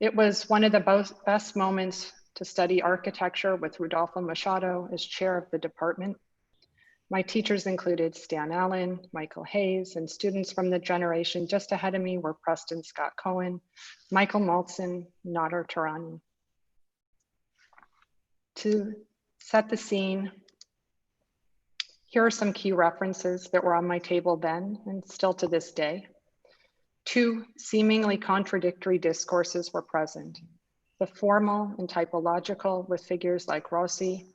It was one of the best moments to study architecture with Rodolfo Machado as chair of the department. My teachers included Stan Allen, Michael Hayes, and students from the generation just ahead of me were Preston Scott Cohen, Michael Maltzin, Nader Tarani. To set the scene, here are some key references that were on my table then and still to this day. Two seemingly contradictory discourses were present: the formal and typological with figures like Rossi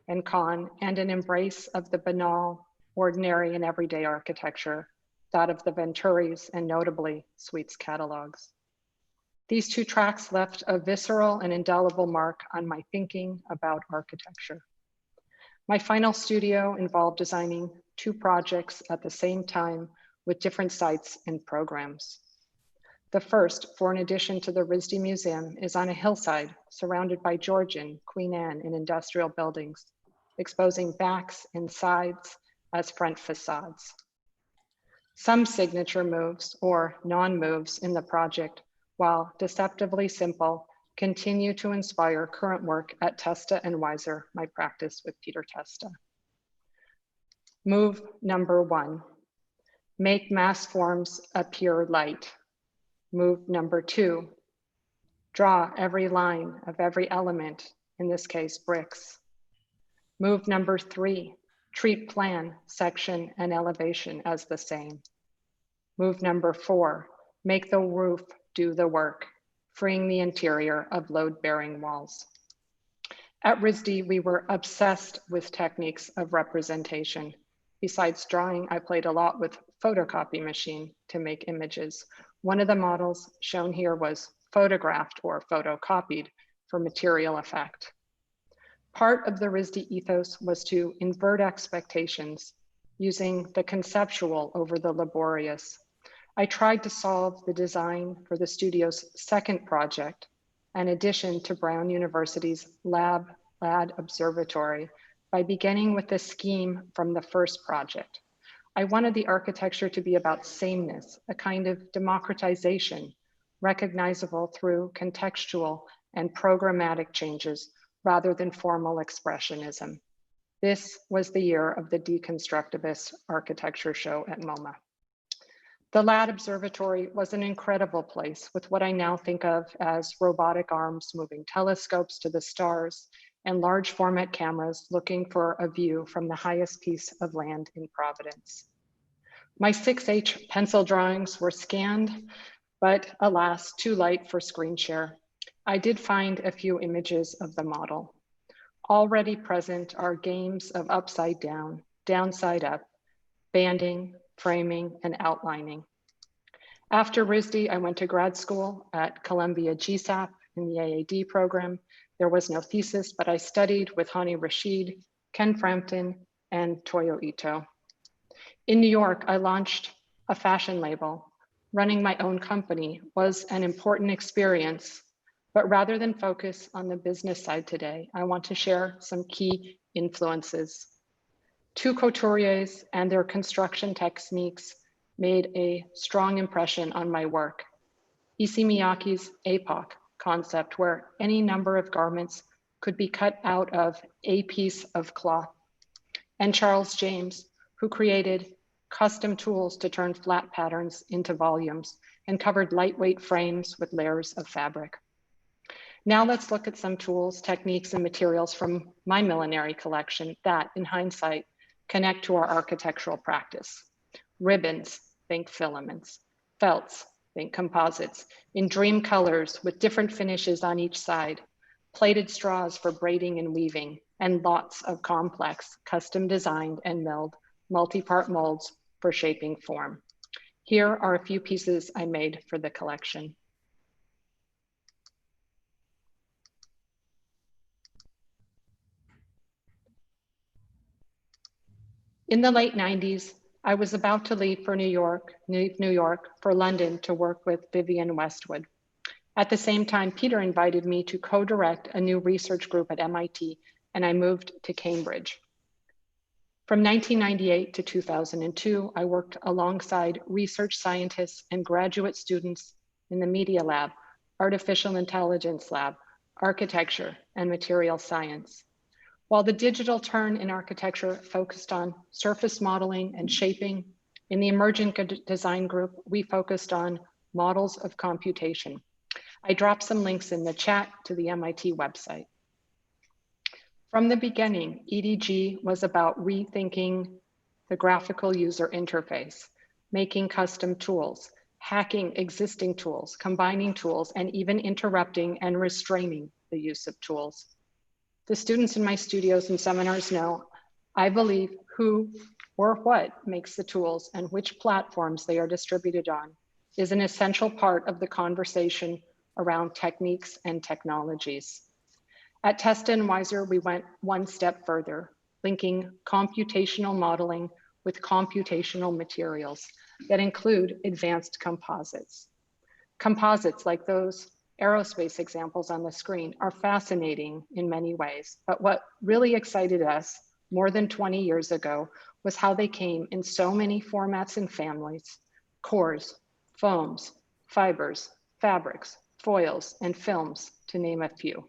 and Kahn, and an embrace of the banal, ordinary and everyday architecture, that of the Venturis and notably Sweet's catalogs. These two tracks left a visceral and indelible mark on my thinking about architecture. My final studio involved designing two projects at the same time with different sites and programs. The first, for an addition to the RISD Museum, is on a hillside surrounded by Georgian, Queen Anne, and industrial buildings, exposing backs and sides as front facades. Some signature moves or non-moves in the project, while deceptively simple, continue to inspire current work at Testa and Weiser, my practice with Peter Testa. Move number 1, make mass forms appear light. Move number 2, draw every line of every element, in this case, bricks. Move number 3, treat plan, section, and elevation as the same. Move number 4, make the roof do the work, freeing the interior of load-bearing walls. At RISD, we were obsessed with techniques of representation. Besides drawing, I played a lot with photocopy machine to make images. One of the models shown here was photographed or photocopied for material effect. Part of the RISD ethos was to invert expectations, using the conceptual over the laborious. I tried to solve the design for the studio's second project, an addition to Brown University's LAD Observatory, by beginning with the scheme from the first project. I wanted the architecture to be about sameness, a kind of democratization, recognizable through contextual and programmatic changes rather than formal expressionism. This was the year of the deconstructivist architecture show at MoMA. The LAD Observatory was an incredible place with what I now think of as robotic arms moving telescopes to the stars and large format cameras looking for a view from the highest piece of land in Providence. My 6H pencil drawings were scanned, but alas, too light for screen share. I did find a few images of the model. Already present are games of upside down, downside up, banding, framing, and outlining. After RISD, I went to grad school at Columbia GSAP in the AAD program. There was no thesis, but I studied with Hani Rashid, Ken Frampton, and Toyo Ito. In New York, I launched a fashion label. Running my own company was an important experience, but rather than focus on the business side today, I want to share some key influences. Two couturiers and their construction techniques made a strong impression on my work. Issey Miyake's APOC concept, where any number of garments could be cut out of a piece of cloth, and Charles James, who created custom tools to turn flat patterns into volumes and covered lightweight frames with layers of fabric. Now let's look at some tools, techniques, and materials from my millinery collection that, in hindsight, connect to our architectural practice. Ribbons, think filaments. Felts, think composites, in dream colors with different finishes on each side. Plated straws for braiding and weaving, and lots of complex, custom designed and milled multi-part molds for shaping form. Here are a few pieces I made for the collection. In the late 90s, I was about to leave New York for London to work with Vivienne Westwood. At the same time, Peter invited me to co-direct a new research group at MIT, and I moved to Cambridge. From 1998 to 2002, I worked alongside research scientists and graduate students in the Media Lab artificial intelligence lab, architecture, and material science. While the digital turn in architecture focused on surface modeling and shaping, in the emergent design group, we focused on models of computation. I dropped some links in the chat to the MIT website. From the beginning, EDG was about rethinking the graphical user interface, making custom tools, hacking existing tools, combining tools, and even interrupting and restraining the use of tools. The students in my studios and seminars know I believe who or what makes the tools and which platforms they are distributed on is an essential part of the conversation around techniques and technologies. At Testa and Weiser, we went one step further, linking computational modeling with computational materials that include advanced composites. Composites like those aerospace examples on the screen are fascinating in many ways, but what really excited us more than 20 years ago was how they came in so many formats and families: cores, foams, fibers, fabrics, foils, and films, to name a few.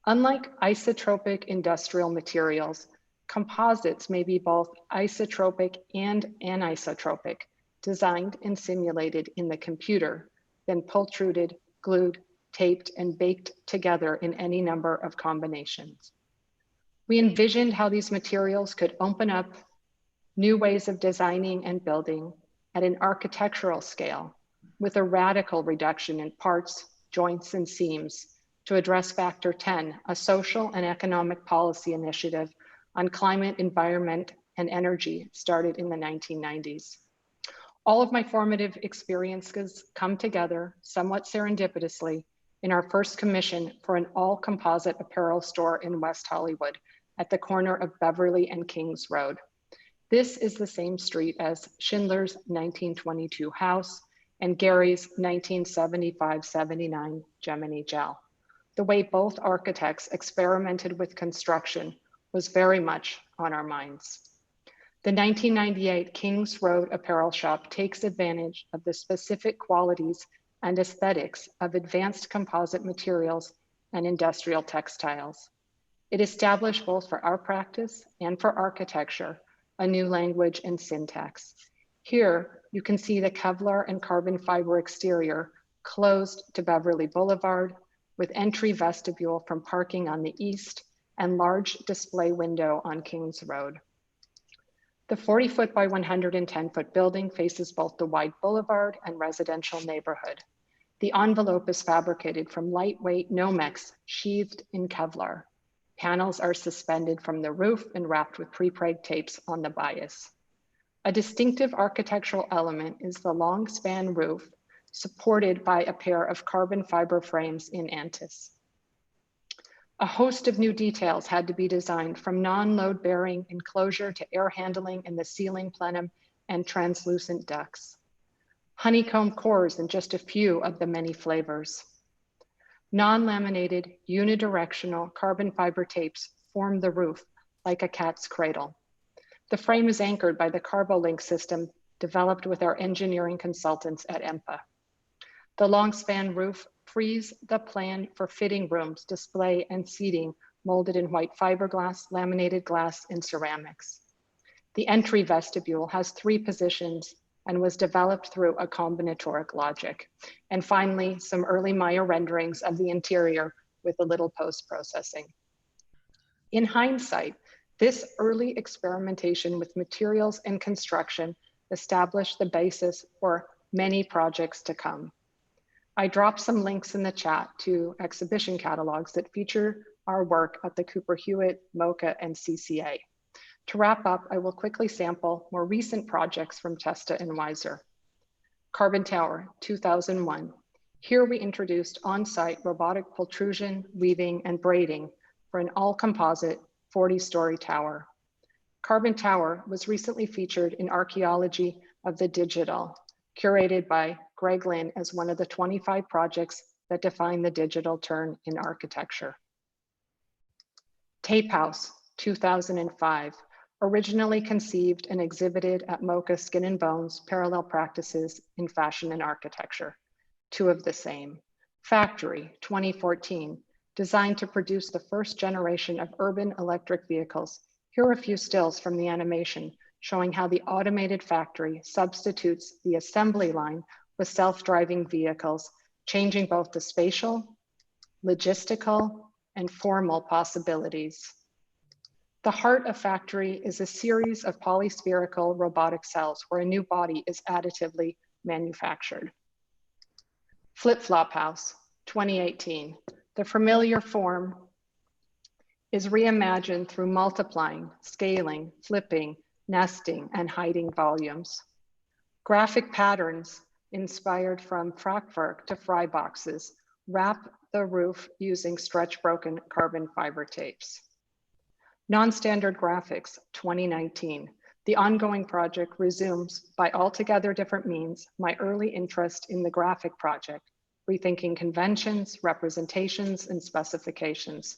Unlike isotropic industrial materials, composites may be both isotropic and anisotropic, designed and simulated in the computer, then pultruded, glued, taped, and baked together in any number of combinations. We envisioned how these materials could open up new ways of designing and building at an architectural scale, with a radical reduction in parts, joints, and seams to address Factor 10, a social and economic policy initiative on climate, environment, and energy started in the 1990s. All of my formative experiences come together somewhat serendipitously in our first commission for an all composite apparel store in West Hollywood at the corner of Beverly and Kings Road. This is the same street as Schindler's 1922 house and Gary's 1975-79 Gemini gel. The way both architects experimented with construction was very much on our minds. The 1998 Kings Road apparel shop takes advantage of the specific qualities and aesthetics of advanced composite materials and industrial textiles. It established both for our practice and for architecture a new language and syntax. Here, you can see the Kevlar and carbon fiber exterior closed to Beverly Boulevard, with entry vestibule from parking on the east and large display window on Kings Road. The 40-foot by 110-foot building faces both the wide boulevard and residential neighborhood. The envelope is fabricated from lightweight Nomex sheathed in Kevlar. Panels are suspended from the roof and wrapped with pre-preg tapes on the bias. A distinctive architectural element is the long span roof, supported by a pair of carbon fiber frames in Antis. A host of new details had to be designed, from non-load bearing enclosure to air handling in the ceiling plenum and translucent ducts. Honeycomb cores in just a few of the many flavors. Non-laminated unidirectional carbon fiber tapes form the roof like a cat's cradle. The frame is anchored by the CarboLink system developed with our engineering consultants at EMPA. The long span roof frees the plan for fitting rooms, display, and seating molded in white fiberglass, laminated glass, and ceramics. The entry vestibule has 3 positions and was developed through a combinatoric logic. And finally, some early Maya renderings of the interior with a little post-processing. In hindsight, this early experimentation with materials and construction established the basis for many projects to come. I dropped some links in the chat to exhibition catalogs that feature our work at the Cooper Hewitt, MoCA, and CCA. To wrap up, I will quickly sample more recent projects from Testa and Weiser. Carbon Tower, 2001. Here we introduced on-site robotic pultrusion, weaving, and braiding for an all-composite 40-story tower. Carbon Tower was recently featured in Archaeology of the Digital, curated by Greg Lynn as one of the 25 projects that define the digital turn in architecture. Tape House, 2005, originally conceived and exhibited at MoCA Skin and Bones, Parallel Practices in Fashion and Architecture, 2 of the same. Factory 2014, designed to produce the first generation of urban electric vehicles. Here are a few stills from the animation showing how the automated factory substitutes the assembly line with self-driving vehicles, changing both the spatial, logistical, and formal possibilities. The heart of Factory is a series of polyspherical robotic cells where a new body is additively manufactured. Flip-Flop House, 2018. The familiar form is reimagined through multiplying, scaling, flipping, nesting, and hiding volumes. Graphic patterns inspired from Frankfurt to fry boxes wrap the roof using stretch broken carbon fiber tapes. Non-standard graphics, 2019. The ongoing project resumes by altogether different means my early interest in the graphic project, rethinking conventions, representations, and specifications.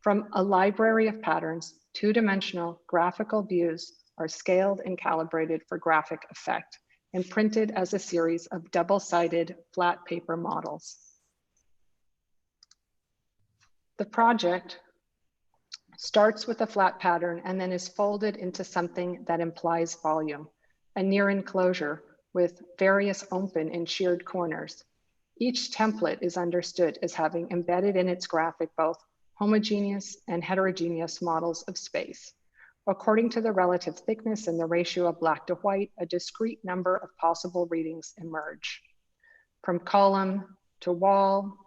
From a library of patterns, two-dimensional graphical views are scaled and calibrated for graphic effect and printed as a series of double-sided flat paper models. The project starts with a flat pattern and then is folded into something that implies volume, a near enclosure with various open and sheared corners. Each template is understood as having embedded in its graphic both homogeneous and heterogeneous models of space. According to the relative thickness and the ratio of black to white, a discrete number of possible readings emerge. From column to wall,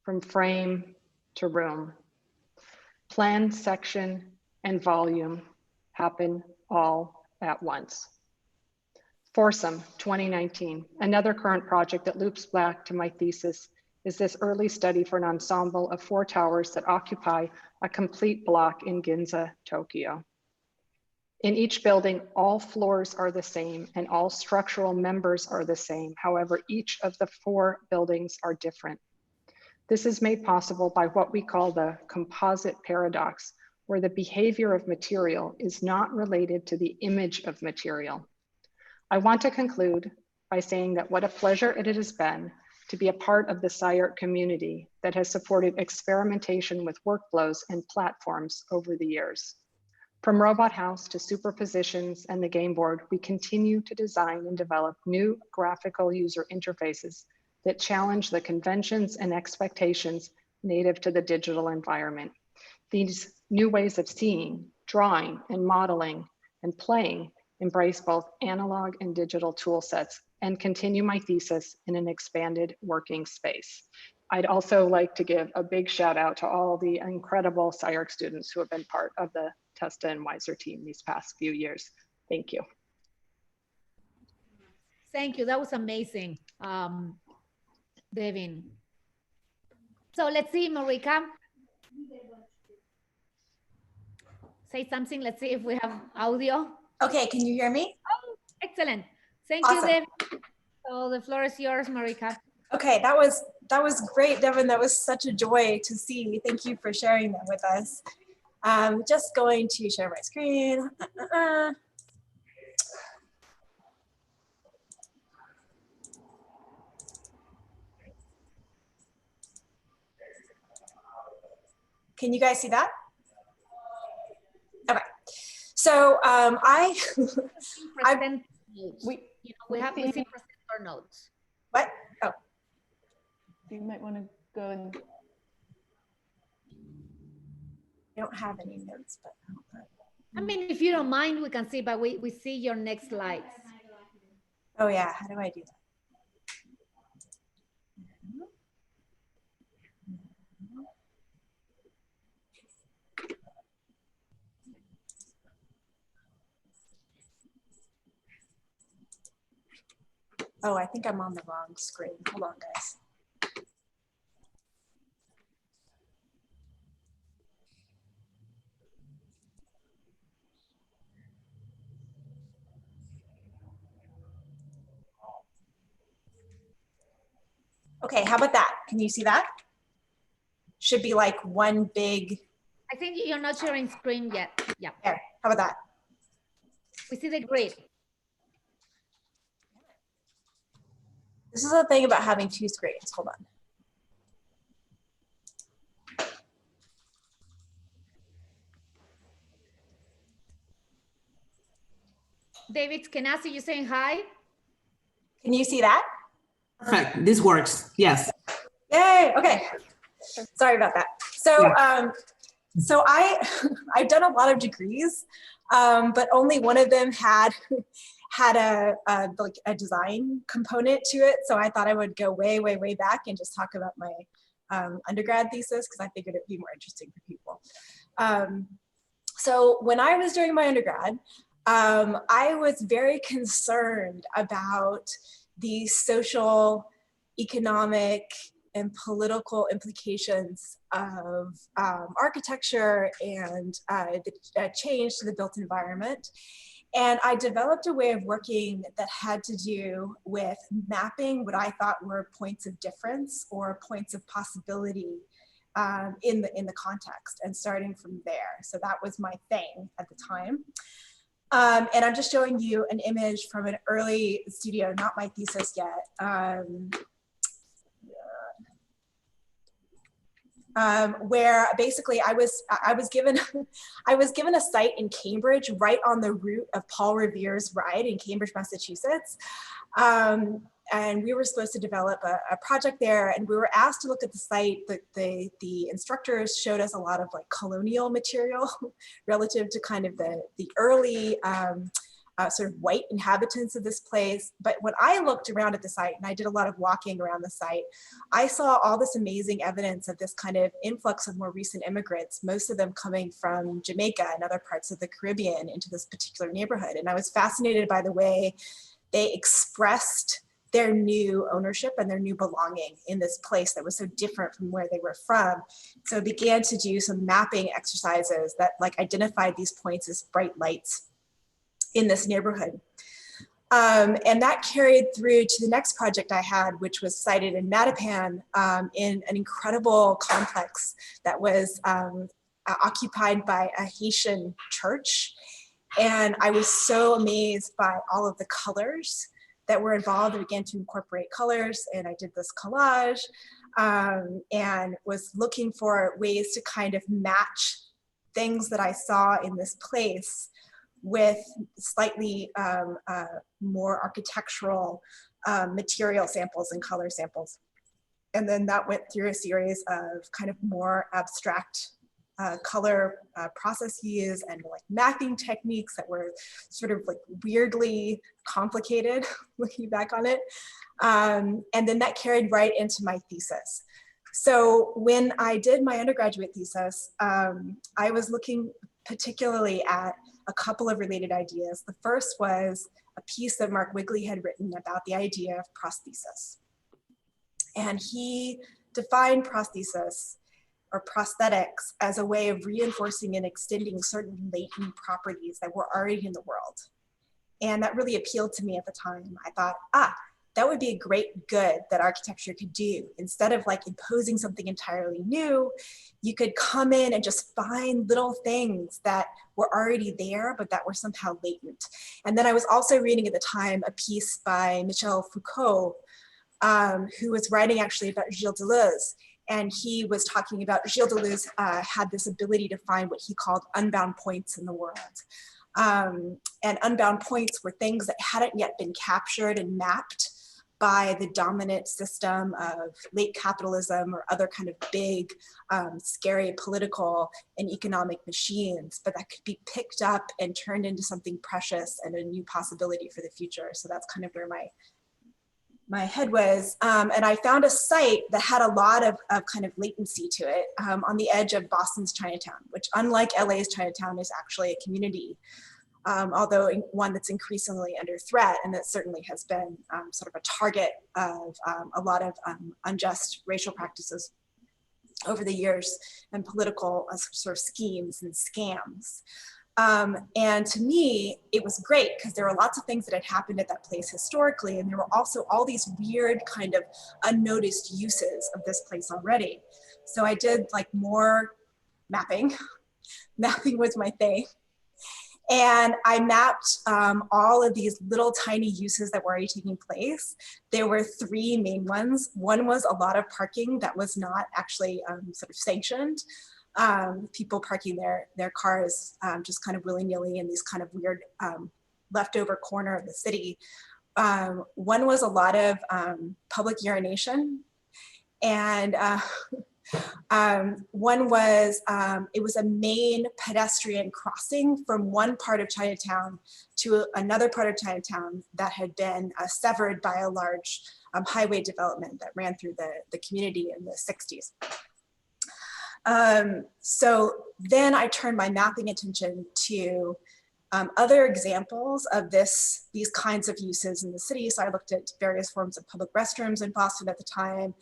from frame to room. Plan, section, and volume happen all at once. Foursome, 2019. Another current project that loops back to my thesis is this early study for an ensemble of 4 towers that occupy a complete block in Ginza, Tokyo. In each building, all floors are the same and all structural members are the same. However, each of the 4 buildings are different. This is made possible by what we call the composite paradox, where the behavior of material is not related to the image of material. I want to conclude by saying that what a pleasure it has been to be a part of the SCI-Arc community that has supported experimentation with workflows and platforms over the years. From Robot House to superpositions and the game board, we continue to design and develop new graphical user interfaces that challenge the conventions and expectations native to the digital environment. These new ways of seeing, drawing, and modeling and playing embrace both analog and digital tool sets and continue my thesis in an expanded working space. I'd also like to give a big shout out to all the incredible SCI-Arc students who have been part of the Testa and Weiser team these past few years. Thank you. Thank you, that was amazing. Devyn. So let's see, Marrikka. Say something, let's see if we have audio. Okay, can you hear me? Oh, excellent. Thank Awesome. you, Devyn. So the floor is yours, Marrikka. Okay, that was great, Devyn. That was such a joy to see. Thank you for sharing that with us. Just going to share my screen. Can you guys see that? Okay. So we have to see presenter notes. What? Oh. You might want to go and. I don't have any notes, but. I mean, if you don't mind, we can see, but we see your next slides. Oh yeah, how do I do that? Oh, I think I'm on the wrong screen. Hold on, guys. Okay, how about that? Can you see that? Should be like one big. I think you're not sharing screen yet. Yeah. There, how about that? We see the grid. This is the thing about having 2 screens. Hold on. David, can I see you saying hi? Can you see that? Perfect. This works. Yes. Yay. Okay. Sorry about that. So, so I've done a lot of degrees, but only one of them had like a design component to it. So I thought I would go way back and just talk about my undergrad thesis because I figured it'd be more interesting for people. So when I was doing my undergrad, I was very concerned about the social, economic, and political implications of architecture and the change to the built environment. And I developed a way of working that had to do with mapping what I thought were points of difference or points of possibility in the context and starting from there. So that was my thing at the time. And I'm just showing you an image from an early studio, not my thesis yet. Where basically I was given a site in Cambridge, right on the route of Paul Revere's ride in Cambridge, Massachusetts. And we were supposed to develop a project there, and we were asked to look at the site. The instructors showed us a lot of like colonial material relative to kind of the early sort of white inhabitants of this place. But when I looked around at the site, and I did a lot of walking around the site, I saw all this amazing evidence of this kind of influx of more recent immigrants, most of them coming from Jamaica and other parts of the Caribbean into this particular neighborhood. And I was fascinated by the way they expressed their new ownership and their new belonging in this place that was so different from where they were from. So I began to do some mapping exercises that like identified these points as bright lights in this neighborhood. And that carried through to the next project I had, which was sited in Mattapan in an incredible complex that was occupied by a Haitian church. And I was so amazed by all of the colors that were involved. I began to incorporate colors, and I did this collage and was looking for ways to kind of match things that I saw in this place with slightly more architectural material samples and color samples. And then that went through a series of kind of more abstract color processes and like mapping techniques that were sort of like weirdly complicated looking back on it. And then that carried right into my thesis. So when I did my undergraduate thesis, I was looking particularly at a couple of related ideas. The first was a piece that Mark Wigley had written about the idea of prosthesis. And he defined prosthesis or prosthetics as a way of reinforcing and extending certain latent properties that were already in the world. And that really appealed to me at the time. I thought, that would be a great good that architecture could do. Instead of like imposing something entirely new, you could come in and just find little things that were already there, but that were somehow latent. And then I was also reading at the time a piece by Michel Foucault, who was writing actually about Gilles Deleuze. And he was talking about Gilles Deleuze had this ability to find what he called unbound points in the world. And unbound points were things that hadn't yet been captured and mapped by the dominant system of late capitalism or other kind of big, scary political and economic machines, but that could be picked up and turned into something precious and a new possibility for the future. So that's kind of where my head was. And I found a site that had a lot of kind of latency to it on the edge of Boston's Chinatown, which unlike LA's Chinatown is actually a community. Although one that's increasingly under threat, and that certainly has been sort of a target of a lot of unjust racial practices over the years and political sort of schemes and scams. And to me, it was great because there were lots of things that had happened at that place historically, and there were also all these weird kind of unnoticed uses of this place already. So I did like more mapping. Mapping was my thing. And I mapped all of these little tiny uses that were already taking place. There were three main ones. One was a lot of parking that was not actually sort of sanctioned. People parking their cars just kind of willy-nilly in these kind of weird leftover corner of the city. One was a lot of public urination, and one was, it was a main pedestrian crossing from one part of Chinatown to another part of Chinatown that had been severed by a large highway development that ran through the community in the 60s. So then I turned my mapping attention to other examples of these kinds of uses in the city. So I looked at various forms of public restrooms in Boston at the time,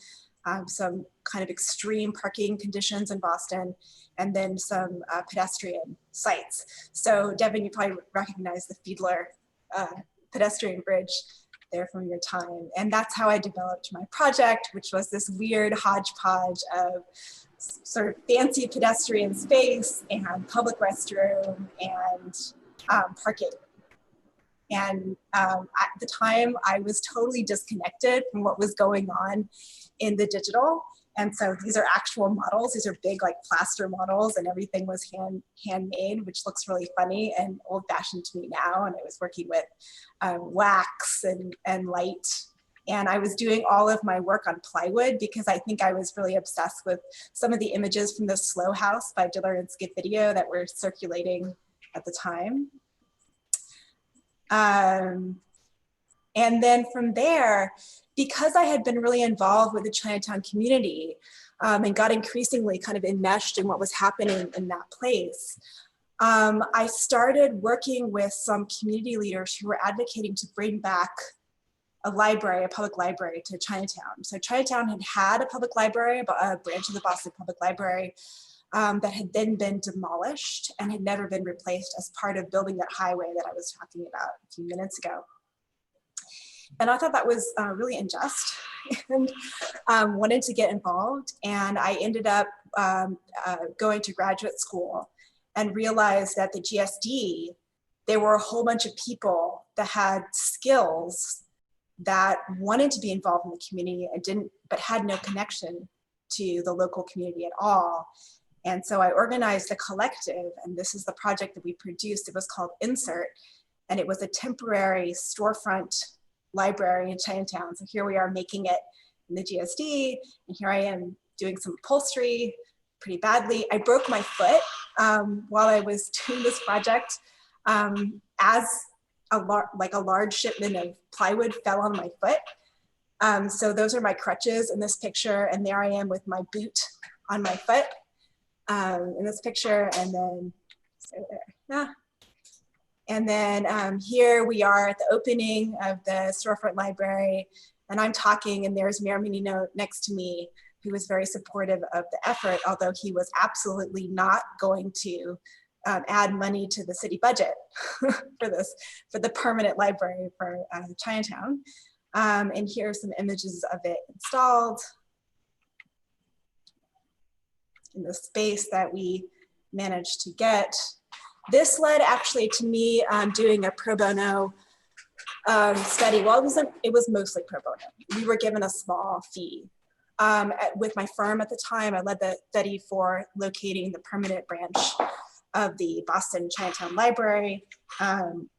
some kind of extreme parking conditions in Boston, and then some pedestrian sites. So Devyn, you probably recognize the Fiedler pedestrian bridge there from your time. And that's how I developed my project, which was this weird hodgepodge of sort of fancy pedestrian space and public restroom and parking. And at the time, I was totally disconnected from what was going on in the digital. And so these are actual models. These are big like plaster models, and everything was handmade, which looks really funny and old fashioned to me now. And I was working with wax and light. And I was doing all of my work on plywood because I think I was really obsessed with some of the images from the Slow House by Diller and Skip video that were circulating at the time. And then from there, because I had been really involved with the Chinatown community and got increasingly kind of enmeshed in what was happening in that place, I started working with some community leaders who were advocating to bring back a library, a public library to Chinatown. So Chinatown had had a public library, a branch of the Boston Public Library that had then been demolished and had never been replaced as part of building that highway that I was talking about a few minutes ago. And I thought that was really unjust and wanted to get involved. And I ended up going to graduate school and realized that the GSD, there were a whole bunch of people that had skills that wanted to be involved in the community and but had no connection to the local community at all. And so I organized a collective, and this is the project that we produced. It was called Insert, and it was a temporary storefront library in Chinatown. So here we are making it in the GSD, and here I am doing some upholstery pretty badly. I broke my foot while I was doing this project as a large shipment of plywood fell on my foot. So those are my crutches in this picture, and there I am with my boot on my foot in this picture, and then And then here we are at the opening of the storefront library, and I'm talking, and there's Mayor Menino next to me, who was very supportive of the effort, although he was absolutely not going to add money to the city budget for the permanent library for Chinatown. And here are some images of it installed in the space that we managed to get. This led actually to me doing a pro bono study. Well, it was mostly pro bono. We were given a small fee. With my firm at the time, I led the study for locating the permanent branch of the Boston Chinatown Library.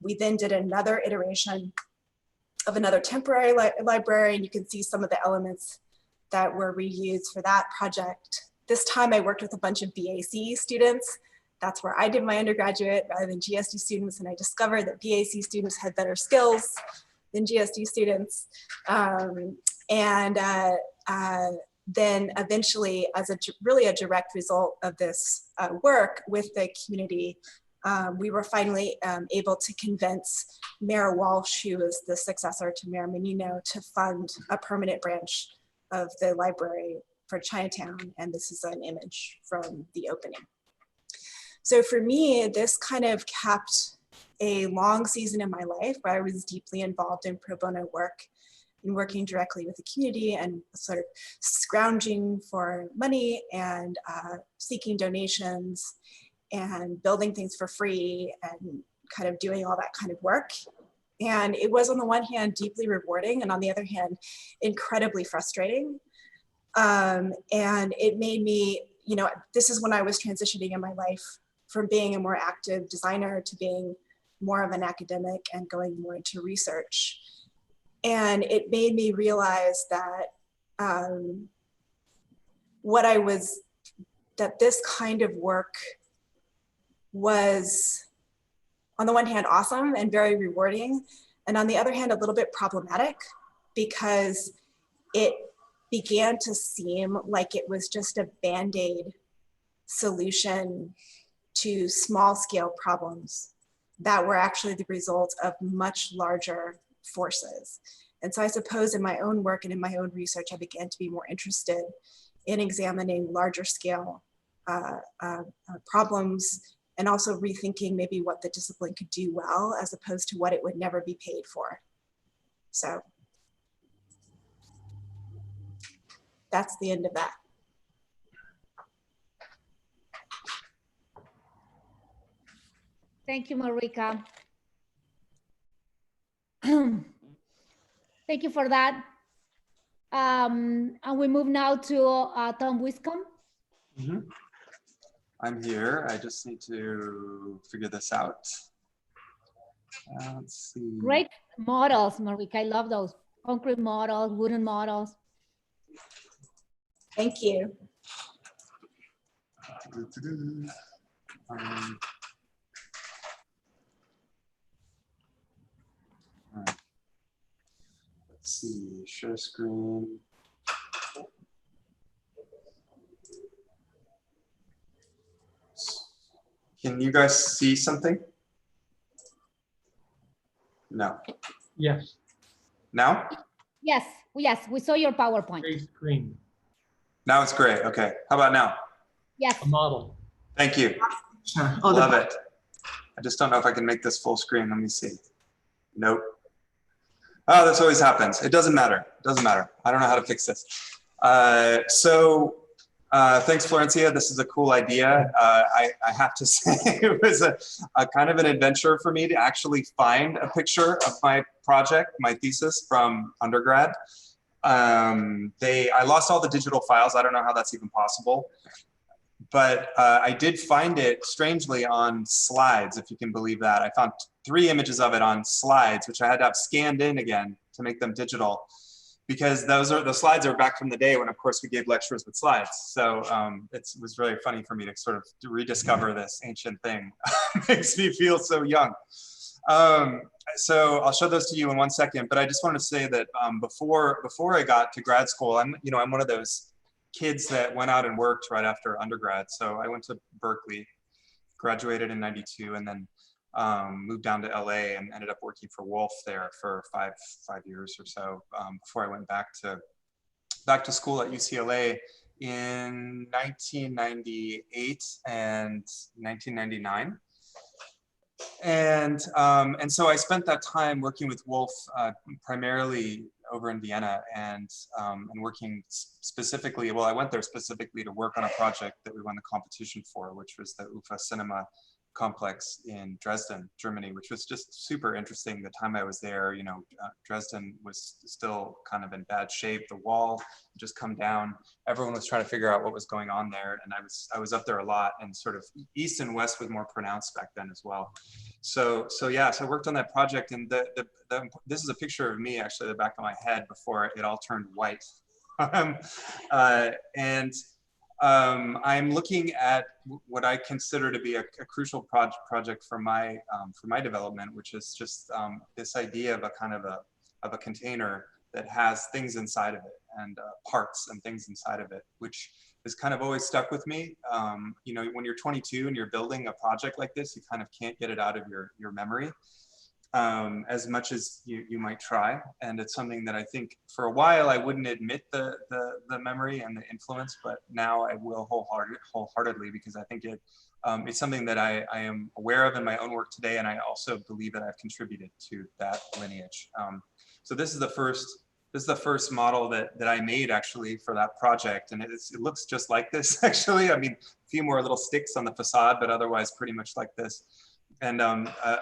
We then did another iteration of another temporary library, and you can see some of the elements that were reused for that project. This time I worked with a bunch of BAC students. That's where I did my undergraduate rather than GSD students, and I discovered that BAC students had better skills than GSD students. Then eventually, as really a direct result of this work with the community, we were finally able to convince Mayor Walsh, who was the successor to Mayor Menino, to fund a permanent branch of the library for Chinatown. And this is an image from the opening. So for me, this kind of kept a long season in my life where I was deeply involved in pro bono work and working directly with the community and sort of scrounging for money and seeking donations and building things for free and kind of doing all that kind of work. And it was on the one hand deeply rewarding, and on the other hand, incredibly frustrating. And it made me, you know, this is when I was transitioning in my life from being a more active designer to being more of an academic and going more into research. And it made me realize that that this kind of work was, on the one hand, awesome and very rewarding, and on the other hand, a little bit problematic, because it began to seem like it was just a Band-Aid solution to small scale problems that were actually the result of much larger forces. And so I suppose in my own work and in my own research, I began to be more interested in examining larger scale problems, and also rethinking maybe what the discipline could do well, as opposed to what it would never be paid for. So that's the end of that. Thank you, Marrikka. Thank you for that. And we move now to Tom Wiscombe. I'm here. I just need to figure this out. Let's see. Great models, Marrikka. I love those. Concrete models, wooden models. Thank you. All right. Let's see, share screen. Can you guys see something? No. Yes. Now? Yes, yes, we saw your PowerPoint. Gray screen. Now it's great. Okay. How about now? Yes. A model. Thank you. Sure. Oh, Love it. I just don't know if I can make this full screen. Let me see. Nope. Oh, this always happens. It doesn't matter. It doesn't matter. I don't know how to fix this. Thanks, Florencia. This is a cool idea. I have to say it was a kind of an adventure for me to actually find a picture of my project, my thesis from undergrad. I lost all the digital files. I don't know how that's even possible. But I did find it strangely on slides, if you can believe that. I found 3 images of it on slides, which I had to have scanned in again to make them digital, because the slides are back from the day when, of course, we gave lectures with slides. So it was really funny for me to sort of rediscover this ancient thing. Makes me feel so young. So I'll show those to you in 1 second, but I just want to say that before I got to grad school, I'm one of those kids that went out and worked right after undergrad. So I went to Berkeley, graduated in '92, and then moved down to LA and ended up working for Wolf there for five years or so before I went back to school at UCLA in 1998 and 1999. And so I spent that time working with Wolf primarily over in Vienna, and working specifically, well, I went there specifically to work on a project that we won the competition for, which was the UFA Cinema complex in Dresden, Germany, which was just super interesting. The time I was there, Dresden was still kind of in bad shape. The wall had just come down. Everyone was trying to figure out what was going on there, and I was up there a lot, and sort of east and west was more pronounced back then as well. So I worked on that project, and this is a picture of me, actually, the back of my head before it all turned white. I'm looking at what I consider to be a crucial project for my development, which is just this idea of a kind of a container that has things inside of it, and parts and things inside of it, which has kind of always stuck with me. When you're 22 and you're building a project like this, you kind of can't get it out of your memory as much as you might try. And it's something that I think for a while I wouldn't admit the memory and the influence, but now I will wholeheartedly, because I think it's something that I am aware of in my own work today, and I also believe that I've contributed to that lineage. So this is the first model that I made actually for that project, and it looks just like this actually. I mean, a few more little sticks on the facade, but otherwise pretty much like this. And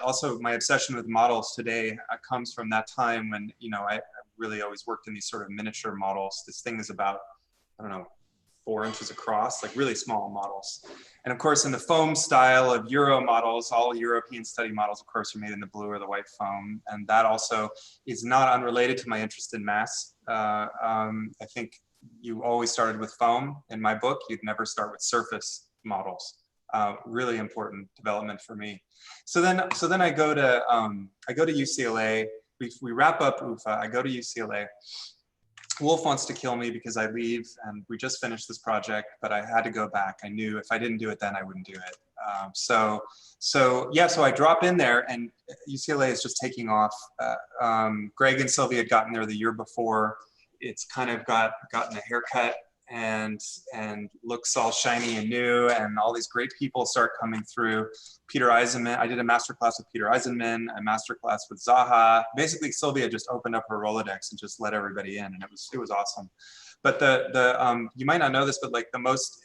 also my obsession with models today comes from that time when, I really always worked in these sort of miniature models. This thing is about, I don't know, 4 inches across, like really small models. And of course, in the foam style of Euro models, all European study models, of course, are made in the blue or the white foam. And that also is not unrelated to my interest in mass. I think you always started with foam. In my book, you'd never start with surface models. Really important development for me. So then I go to UCLA. We wrap up UFA. I go to UCLA. Wolf wants to kill me because I leave, and we just finished this project, but I had to go back. I knew if I didn't do it then, I wouldn't do it. So I drop in there, and UCLA is just taking off. Greg and Sylvia had gotten there the year before. It's kind of gotten a haircut and looks all shiny and new, and all these great people start coming through. Peter Eisenman, I did a master class with Peter Eisenman, a master class with Zaha. Basically, Sylvia just opened up her Rolodex and just let everybody in, and it was awesome. But you might not know this, but like the most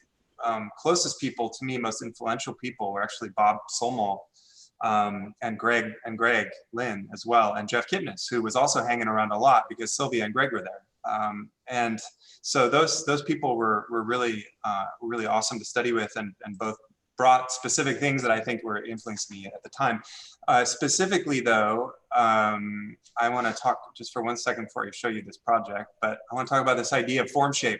closest people to me, most influential people, were actually Bob Solmol and Greg Lynn as well, and Jeff Kipnis, who was also hanging around a lot because Sylvia and Greg were there. And so those people were really awesome to study with, and both brought specific things that I think were influencing me at the time. Specifically though, I want to talk just for 1 second before I show you this project, but I want to talk about this idea of FORMSHAPE,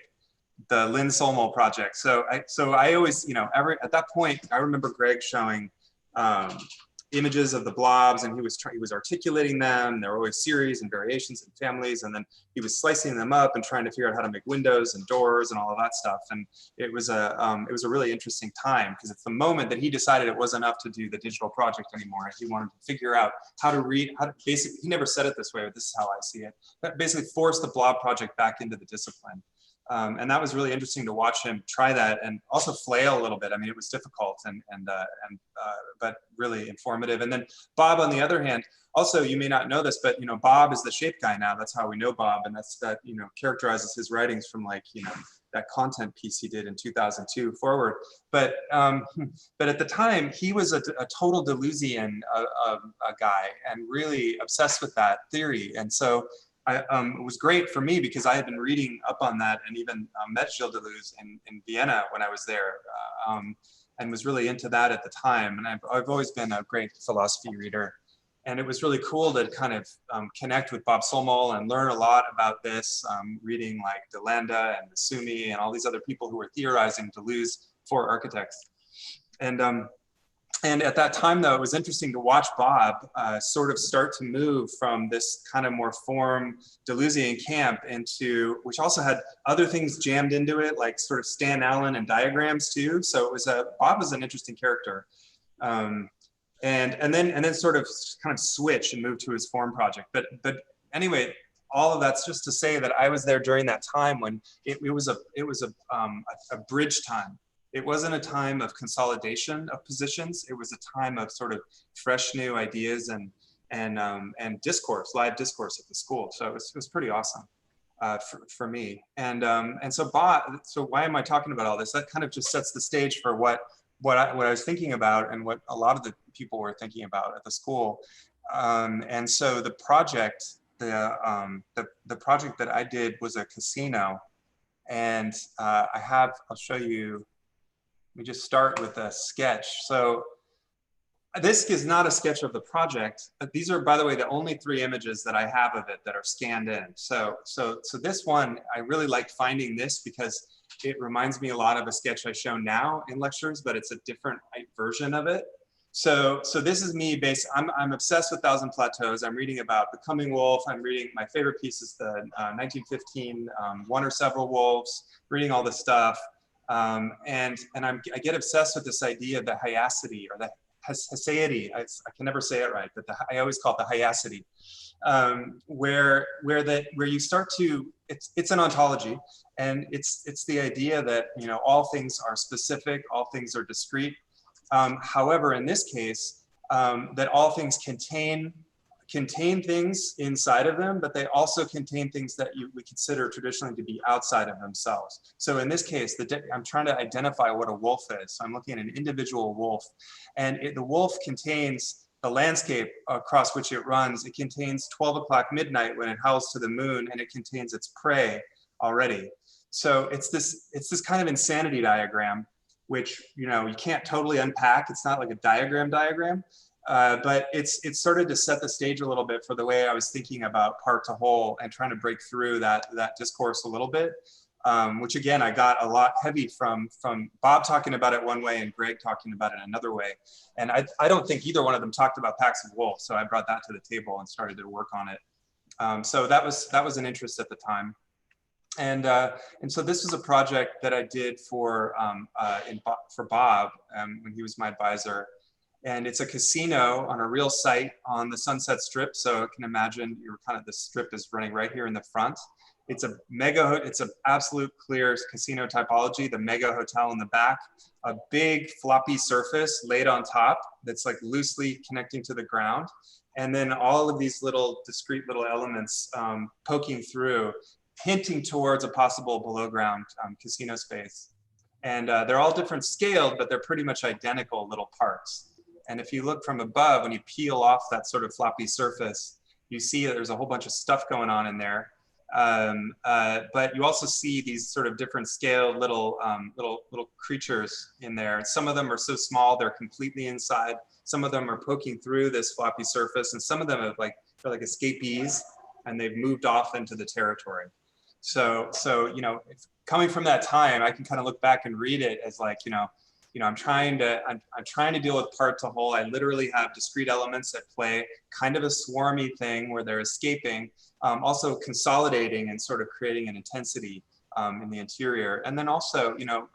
the LYNNSOMOL project. So I always, at that point, I remember Greg showing images of the blobs, and he was articulating them. There were always series and variations and families, and then he was slicing them up and trying to figure out how to make windows and doors and all of that stuff. And it was a really interesting time, because it's the moment that he decided it wasn't enough to do the digital project anymore. He wanted to figure out how to basically, he never said it this way, but this is how I see it, but basically force the blob project back into the discipline. And that was really interesting to watch him try that, and also flail a little bit. I mean, it was difficult but really informative. And then Bob, on the other hand, also, you may not know this, but Bob is the shape guy now. That's how we know Bob, and that characterizes his writings from that content piece he did in 2002 forward. But at the time, he was a total Deleuzian guy, and really obsessed with that theory. And so it was great for me, because I had been reading up on that, and even met Gilles Deleuze in Vienna when I was there, and was really into that at the time. And I've always been a great philosophy reader. And it was really cool to kind of connect with Bob Solmol and learn a lot about this, reading like Delanda and Masumi and all these other people who were theorizing Deleuze for architects. And at that time, though, it was interesting to watch Bob sort of start to move from this kind of more form Deleuzian camp into, which also had other things jammed into it, like sort of Stan Allen and diagrams too. So it was Bob was an interesting character. And then sort of kind of switch and move to his form project. But anyway, all of that's just to say that I was there during that time when it was a bridge time. It wasn't a time of consolidation of positions. It was a time of sort of fresh new ideas and discourse, live discourse at the school. So it was pretty awesome for me. And so Bob. So why am I talking about all this? That kind of just sets the stage for what I was thinking about, and what a lot of the people were thinking about at the school. And so the project, the project that I did was a casino, and I'll show you. We just start with a sketch. So this is not a sketch of the project. These are, by the way, the only 3 images that I have of it that are scanned in. So this one, I really liked finding this because it reminds me a lot of a sketch I show now in lectures, but it's a different version of it. So this is me I'm obsessed with Thousand Plateaus. I'm reading about Becoming Wolf. I'm reading, my favorite piece is the 1915 One or Several Wolves, reading all this stuff. And I get obsessed with this idea of the hyacity, or the Hasiety. I can never say it right, but I always call it the hyacity, where you start to, it's an ontology, and it's the idea that all things are specific, all things are discrete. However, in this case, that all things contain things inside of them, but they also contain things that we consider traditionally to be outside of themselves. So in this case, I'm trying to identify what a wolf is. So I'm looking at an individual wolf, and the wolf contains the landscape across which it runs. It contains 12 o'clock midnight when it howls to the moon, and it contains its prey already. So it's this kind of insanity diagram, which, you know, you can't totally unpack. It's not like a diagram, but it's started to set the stage a little bit for the way I was thinking about part to whole and trying to break through that discourse a little bit, which again, I got a lot heavy from Bob talking about it one way and Greg talking about it another way. And I don't think either one of them talked about packs of wool. So I brought that to the table and started to work on it. So that was an interest at the time. And so this was a project that I did for Bob when he was my advisor. And it's a casino on a real site on the Sunset Strip. So you can imagine the strip is running right here in the front. It's an absolute clear casino typology, the mega hotel in the back, a big floppy surface laid on top that's like loosely connecting to the ground. And then all of these little discrete little elements poking through, hinting towards a possible below ground casino space. And they're all different scaled, but they're pretty much identical little parts. And if you look from above, when you peel off that sort of floppy surface, you see that there's a whole bunch of stuff going on in there. But you also see these sort of different scaled little creatures in there. Some of them are so small, they're completely inside. Some of them are poking through this floppy surface, and some of them are like escapees, and they've moved off into the territory. So you know, coming from that time, I can kind of look back and read it as like, you know, I'm trying to deal with part to whole. I literally have discrete elements at play, kind of a swarmy thing where they're escaping, also consolidating and sort of creating an intensity in the interior, and then also, you know,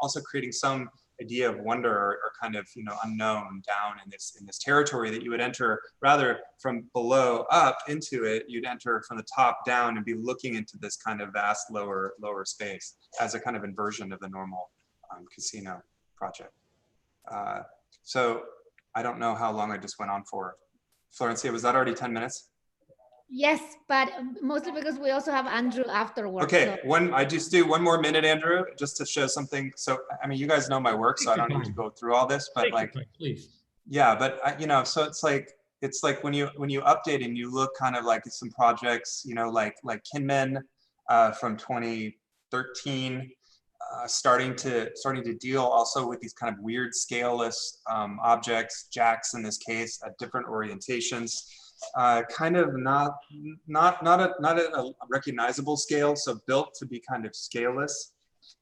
also creating some idea of wonder or kind of, you know, unknown down in this territory that you would enter rather from below up into it. You'd enter from the top down and be looking into this kind of vast lower space as a kind of inversion of the normal casino project. So I don't know how long I just went on for. Florencia, was that already 10 minutes? Yes, but mostly because we also have Andrew afterwards. Okay, so. I just do one more minute, Andrew, just to show something. So, I mean, you guys know my work, so I don't need to go through all this, but like, please. Yeah, but you know, so it's like when you update and you look kind of like at some projects, you know, like Kinmen from 2013, starting to deal also with these kind of weird scaleless objects, jacks in this case, at different orientations. Kind of not a recognizable scale, so built to be kind of scaleless,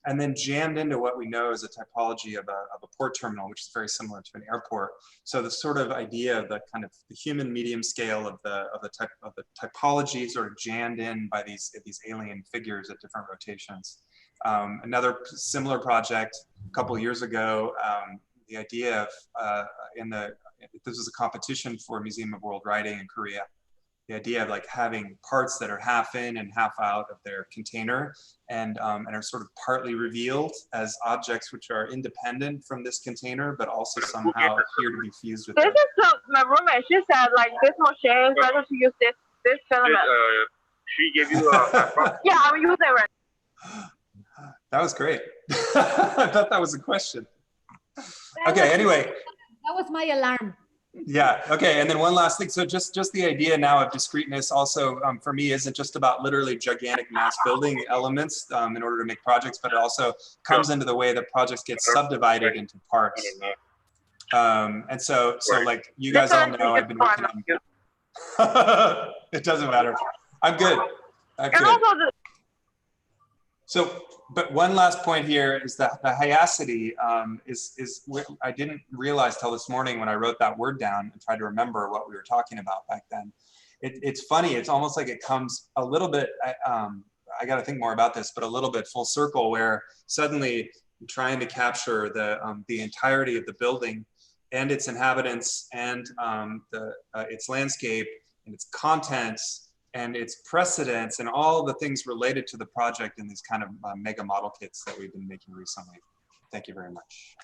and then jammed into what we know as a typology of a port terminal, which is very similar to an airport. So the sort of idea of the kind of the human medium scale of the typology sort of jammed in by these alien figures at different rotations. Another similar project a couple years ago, the idea of this was a competition for Museum of World Writing in Korea. The idea of like having parts that are half in and half out of their container and are sort of partly revealed as objects which are independent from this container, but also somehow appear to be fused with it. This is my roommate. She said like this machine better to use this filament. She gave you a yeah, I'm using it right. That was great. I thought that was a question. Okay, anyway. That was my alarm. Yeah, okay, and then one last thing. So just the idea now of discreteness also for me isn't just about literally gigantic mass building elements in order to make projects, but it also comes into the way that projects get subdivided into parts. And so like you guys all know, I've been working on, it doesn't matter. I'm good. I'm good. So, but one last point here is that the hyacity I didn't realize till this morning when I wrote that word down and tried to remember what we were talking about back then. It's funny, it's almost like it comes a little bit, I got to think more about this, but a little bit full circle where suddenly trying to capture the entirety of the building and its inhabitants and its landscape and its contents and its precedents and all the things related to the project in these kind of mega model kits that we've been making recently. Thank you very much.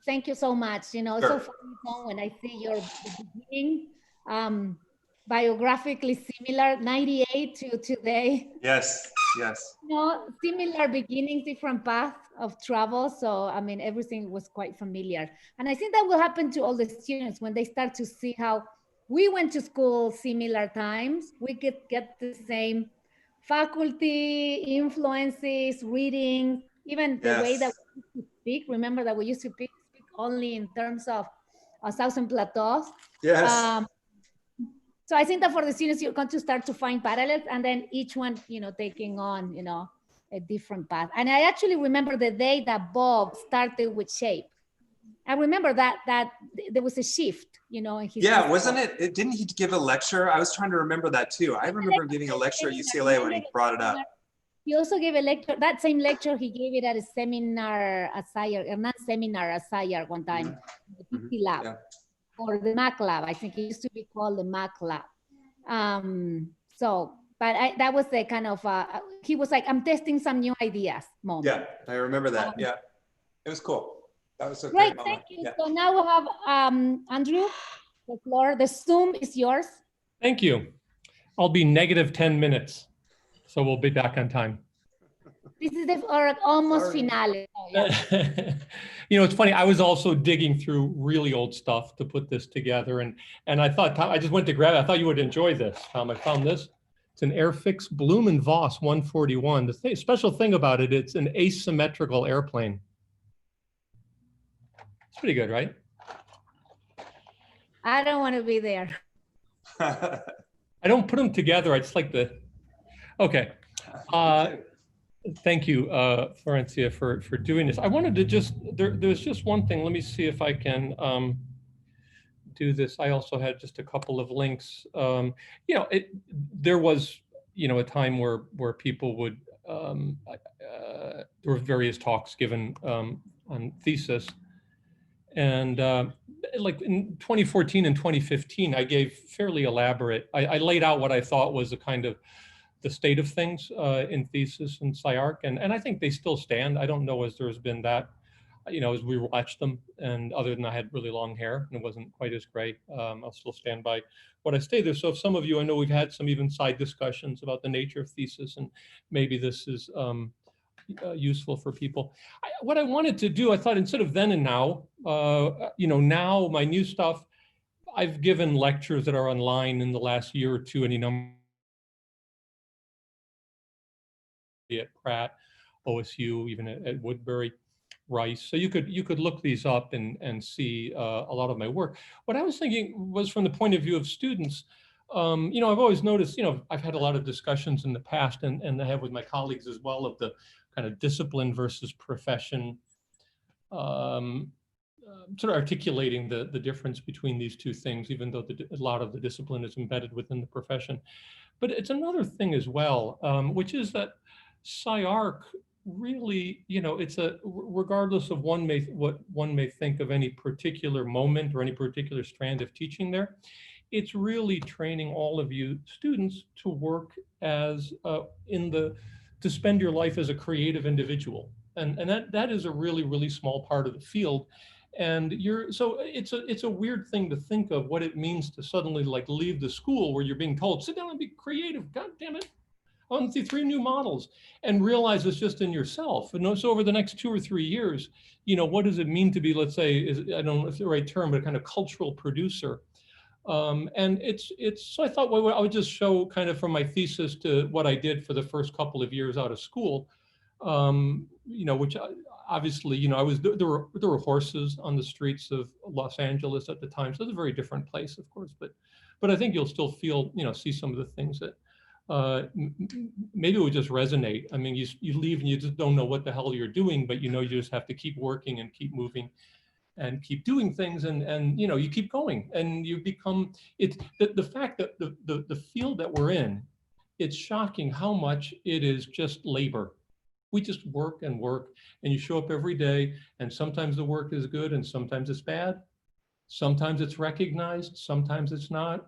Thank you so much. You know, Sure. so funny when I see your beginning, biographically similar, 98 to today. Yes, yes. You know, similar beginnings, different path of travel. So, I mean, everything was quite familiar. And I think that will happen to all the students when they start to see how we went to school similar times. We could get the same faculty influences, reading, even the way that we used to speak. Remember that we used to speak only in terms of Southern Plateaus. Yes. So I think that for the students, you're going to start to find parallels, and then each one, taking on, a different path. And I actually remember the day that Bob started with shape. I remember that there was a shift, in his Wasn't it? Didn't he give a lecture? I was trying to remember that too. I remember him giving a lecture at UCLA when he brought it up. He also gave a lecture. That same lecture, he gave it at a seminar at SCI-Arc, not seminar at SCI-Arc one time, the PT lab. Or the Mac lab. I think it used to be called the Mac lab. But that was the kind of, he was like, I'm testing some new ideas moment. Yeah, I remember that. It was cool. That was so great. Great Thank you. So now we have Andrew, the floor. The Zoom is yours. Thank you. I'll be negative 10 minutes. So we'll be back on time. This is our almost finale. Oh, yeah. It's funny. I was also digging through really old stuff to put this together, and I thought, Tom, I just went to grab it. I thought you would enjoy this, Tom. I found this. It's an Airfix Bloom & Voss 141. The special thing about it, it's an asymmetrical airplane. It's pretty good, right? I don't want to be there. I don't put them together. I just like the. Okay. Thank you, Florencia, for doing this. I wanted to just, there's just one thing. Let me see if I can do this. I also had just a couple of links. There was, a time where people would, there were various talks given on thesis. And like in 2014 and 2015, I gave fairly elaborate, I laid out what I thought was a kind of the state of things in thesis and SCI-Arc, and I think they still stand. I don't know as there's been that, as we watched them, and other than I had really long hair and it wasn't quite as great, I'll still stand by what I stated. So if some of you, I know we've had some even side discussions about the nature of thesis, and maybe this is useful for people. What I wanted to do, I thought instead of then and now, now my new stuff, I've given lectures that are online in the last year or two, any number at Pratt, OSU, even at Woodbury, Rice. So you could look these up and see a lot of my work. What I was thinking was from the point of view of students, I've always noticed, I've had a lot of discussions in the past, and I have with my colleagues as well, of the kind of discipline versus profession, sort of articulating the difference between these two things, even though a lot of the discipline is embedded within the profession. But it's another thing as well, which is that SCI-Arc really, it's regardless of what one may think of any particular moment or any particular strand of teaching there, it's really training all of you students to work as to spend your life as a creative individual. And that is a really, really small part of the field. And so it's a weird thing to think of what it means to suddenly like leave the school where you're being told, sit down and be creative, God damn it. I want to see 3 new models, and realize it's just in yourself. And so over the next 2 or 3 years, what does it mean to be, let's say, I don't know if it's the right term, but a kind of cultural producer. And so I thought, well, I would just show kind of from my thesis to what I did for the first couple of years out of school, which obviously, there were horses on the streets of Los Angeles at the time. So it's a very different place, of course, but I think you'll still feel, see some of the things that maybe it would just resonate. I mean, you leave and you just don't know what the hell you're doing, but you just have to keep working and keep moving and keep doing things, and you keep going, and you become, it's the fact that the field that we're in, it's shocking how much it is just labor. We just work and work, and you show up every day, and sometimes the work is good and sometimes it's bad. Sometimes it's recognized, sometimes it's not.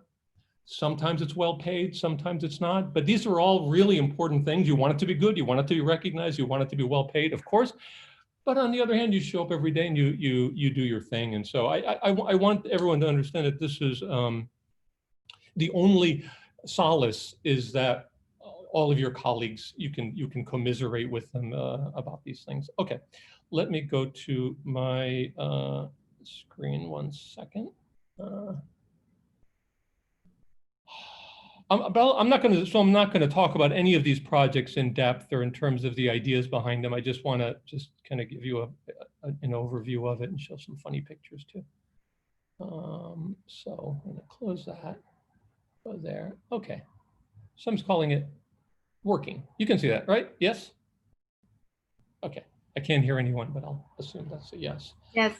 Sometimes it's well paid, sometimes it's not. But these are all really important things. You want it to be good, you want it to be recognized, you want it to be well paid, of course. But on the other hand, you show up every day and you do your thing. And so I want everyone to understand that this is the only solace is that all of your colleagues, you can commiserate with them about these things. Okay, let me go to my screen 1 second. I'm not going to talk about any of these projects in depth or in terms of the ideas behind them. I just want to just kind of give you an overview of it and show some funny pictures too. So I'm going to close that. Go there. Okay. So I'm just calling it working. You can see that, right? Yes? Okay. I can't hear anyone, but I'll assume that's a yes. Yes.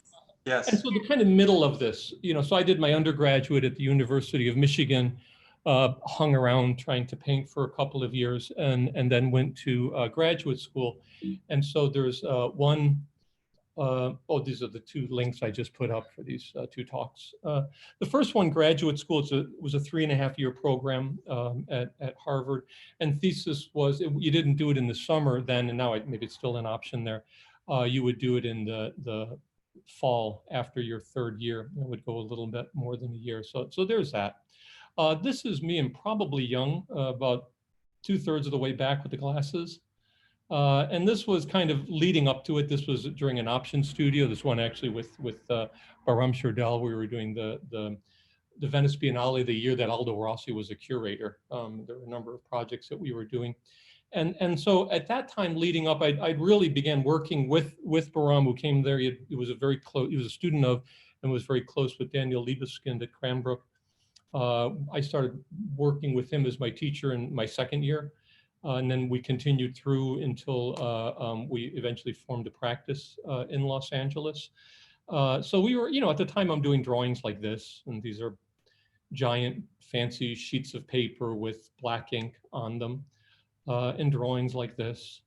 Yes. And so the kind of middle of this, so I did my undergraduate at the University of Michigan, hung around trying to paint for a couple of years, and then went to graduate school. And so there's these are the two links I just put up for these two talks. The first one, graduate school, was a 3.5-year program at Harvard. And thesis was, you didn't do it in the summer then, and now maybe it's still an option there. You would do it in the fall after your third year. It would go a little bit more than a year. So there's that. This is me. I'm probably young, about 2/3 of the way back with the glasses. And this was kind of leading up to it. This was during an option studio. This one actually with Bahram Shardel. We were doing the Venice Biennale the year that Aldo Rossi was a curator. There were a number of projects that we were doing. And so at that time leading up, I really began working with Bahram, who came there. He was a student of and was very close with Daniel Liebeskind at Cranbrook. I started working with him as my teacher in my second year. And then we continued through until we eventually formed a practice in Los Angeles. So we were, at the time I'm doing drawings like this, and these are giant fancy sheets of paper with black ink on them, and drawings like this,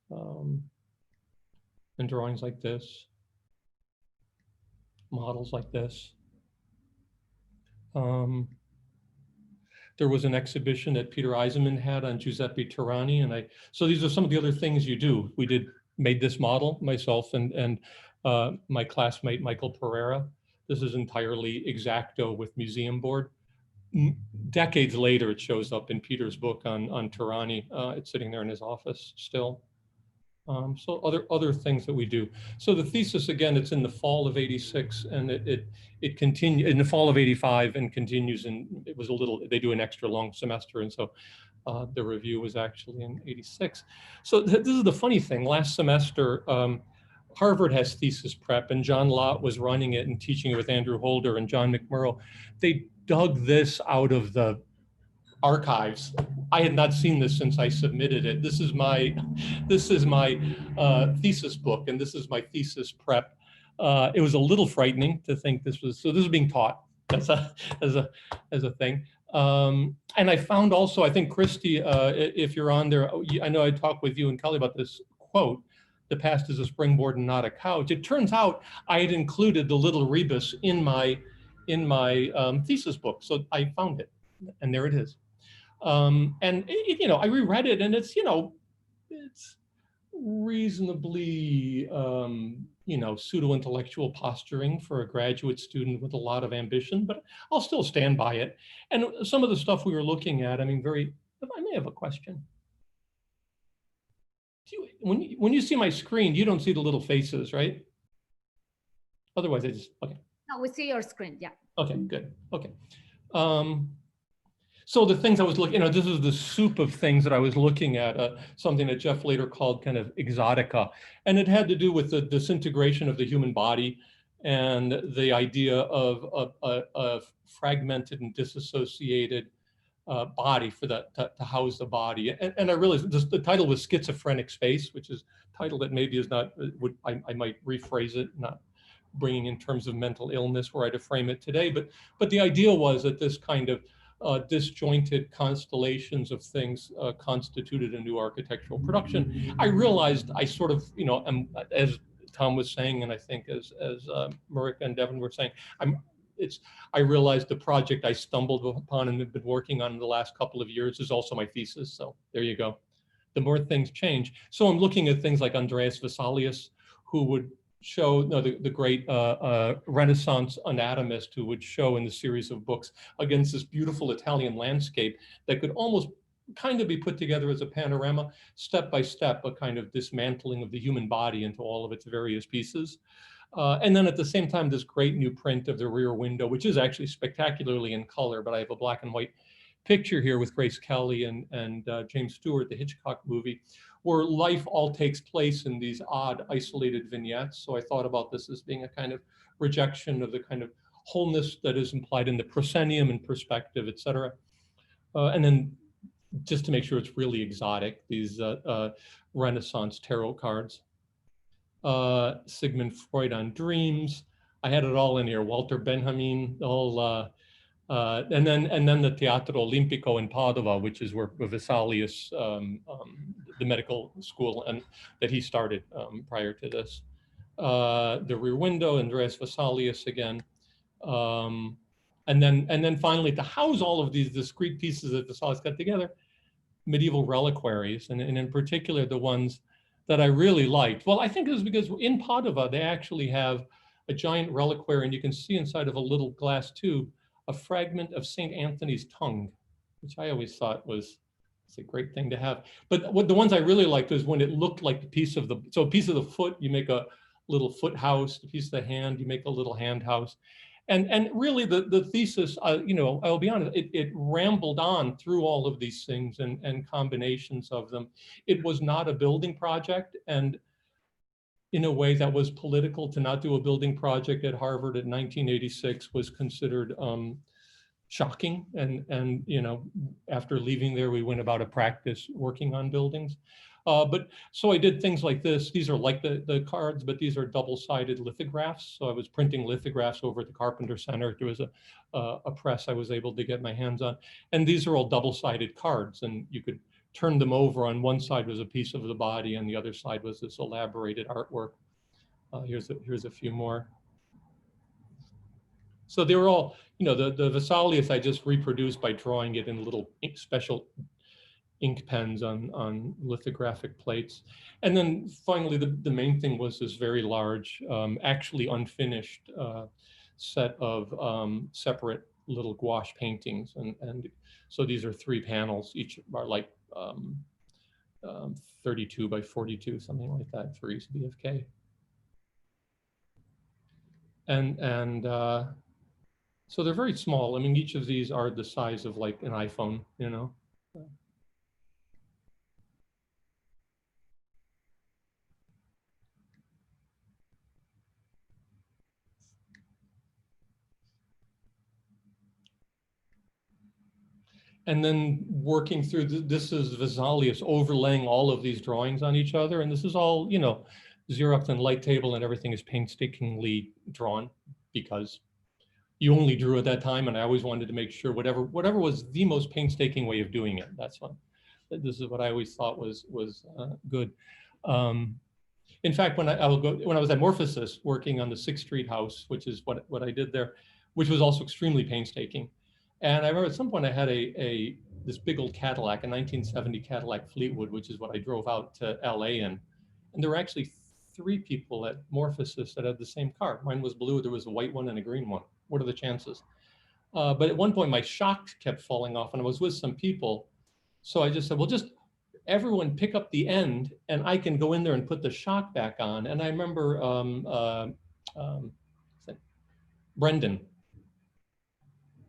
models like this. There was an exhibition that Peter Eisenman had on Giuseppe Tirani, and so these are some of the other things you do. We made this model, myself and my classmate Michael Pereira. This is entirely X-Acto with museum board. Decades later, it shows up in Peter's book on Tirani. It's sitting there in his office still. So other things that we do. So the thesis, again, it's in the fall of '86, and it continued in the fall of '85 and continues. And it was they do an extra long semester, and so the review was actually in '86. So this is the funny thing. Last semester, Harvard has thesis prep, and John Lott was running it and teaching it with Andrew Holder and John McMurrow. They dug this out of the archives. I had not seen this since I submitted it. This is my thesis book, and this is my thesis prep. It was a little frightening to think this is being taught as a thing. And I found also, I think Christy, if you're on there, I know I talked with you and Kelly about this quote, "The past is a springboard and not a couch." It turns out I had included the little rebus in my thesis book, so I found it, and there it is. And I reread it, and it's reasonably pseudo-intellectual posturing for a graduate student with a lot of ambition, but I'll still stand by it. And some of the stuff we were looking at, I may have a question. When you see my screen, you don't see the little faces, right? Otherwise, okay. No, we see your screen, yeah. Okay, good, okay. So the things I was looking, this is the soup of things that I was looking at, something that Jeff later called kind of exotica. And it had to do with the disintegration of the human body and the idea of a fragmented and disassociated body to house the body. And I realized the title was Schizophrenic Space, which is a title that maybe is not, I might rephrase it, not bringing in terms of mental illness where I to frame it today. But the idea was that this kind of disjointed constellations of things constituted a new architectural production. I realized I sort of, as Tom was saying, and I think as Marrikka and Devyn were saying, I realized the project I stumbled upon and have been working on in the last couple of years is also my thesis. So there you go. The more things change. So I'm looking at things like Andreas Vesalius, who would show the great Renaissance anatomist who would show in the series of books against this beautiful Italian landscape that could almost kind of be put together as a panorama, step by step, a kind of dismantling of the human body into all of its various pieces. And then at the same time, this great new print of the Rear Window, which is actually spectacularly in color, but I have a black and white picture here with Grace Kelly and James Stewart, the Hitchcock movie, where life all takes place in these odd, isolated vignettes. So I thought about this as being a kind of rejection of the kind of wholeness that is implied in the proscenium and perspective, et cetera. And then just to make sure it's really exotic, these Renaissance tarot cards. Sigmund Freud on dreams. I had it all in here. Walter Benjamin, all, and then the Teatro Olimpico in Padova, which is where Vesalius, the medical school, and that he started prior to this. The Rear Window, Andreas Vesalius again. And then finally, to house all of these discrete pieces that Vesalius got together, medieval reliquaries, and in particular the ones that I really liked. Well, I think it was because in Padova, they actually have a giant reliquary, and you can see inside of a little glass tube a fragment of St. Anthony's tongue, which I always thought was a great thing to have. But what the ones I really liked was when it looked like a piece of the foot, you make a little foot house, a piece of the hand, you make a little hand house. And really the thesis, you know, I'll be honest, it rambled on through all of these things and combinations of them. It was not a building project, and in a way that was political. To not do a building project at Harvard in 1986 was considered shocking. And you know, after leaving there, we went about a practice working on buildings. But so I did things like this. These are like the cards, but these are double-sided lithographs. So I was printing lithographs over at the Carpenter Center. There was a press I was able to get my hands on. And these are all double-sided cards, and you could turn them over. On one side was a piece of the body, and the other side was this elaborated artwork. Here's a few more. So they were all, you know, the Vesalius I just reproduced by drawing it in little special ink pens on lithographic plates. And then finally, the main thing was this very large, actually unfinished set of separate little gouache paintings. And so these are 3 panels, each are like 32 by 42, something like that for each BFK. And so they're very small. I mean, each of these are the size of like an iPhone, you know. And then working through, this is Vesalius overlaying all of these drawings on each other. And this is all, you know, Xerox and light table, and everything is painstakingly drawn because you only drew at that time. And I always wanted to make sure whatever was the most painstaking way of doing it. That's what, this is what I always thought was good. In fact, when I was at Morphosis working on the 6th Street house, which is what I did there, which was also extremely painstaking. And I remember at some point I had this big old Cadillac, a 1970 Cadillac Fleetwood, which is what I drove out to LA in. And there were actually 3 people at Morphosis that had the same car. Mine was blue, there was a white one and a green one. What are the chances? But at one point my shock kept falling off, and I was with some people. So I just said, well, just everyone pick up the end and I can go in there and put the shock back on. And I remember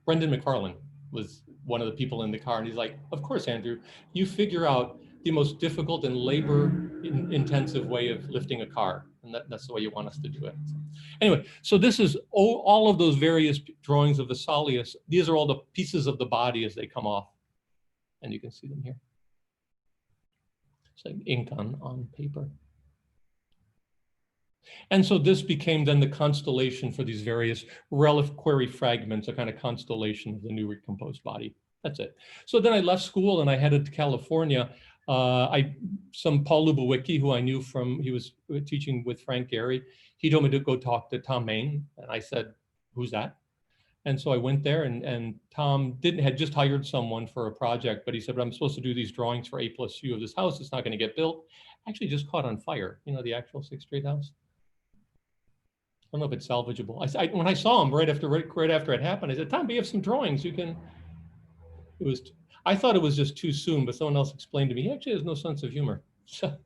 Brendan McFarlane was one of the people in the car, and he's like, of course, Andrew, you figure out the most difficult and labor-intensive way of lifting a car, and that's the way you want us to do it. So, anyway, so this is all of those various drawings of Vesalius. These are all the pieces of the body as they come off, and you can see them here. It's like ink on paper. And so this became then the constellation for these various reliquary fragments, a kind of constellation of the new recomposed body. That's it. So then I left school and I headed to California. Some Paul Lubowicki, who I knew from, he was teaching with Frank Gehry, he told me to go talk to Tom Main. And I said, who's that? And so I went there, and Tom had just hired someone for a project, but he said, but I'm supposed to do these drawings for A+U of this house. It's not going to get built. Actually just caught on fire, you know, the actual 6th Street house. I don't know if it's salvageable. When I saw him right after it happened, I said, Tom, we have some drawings. You can, I thought it was just too soon, but someone else explained to me, he actually has no sense of humor. So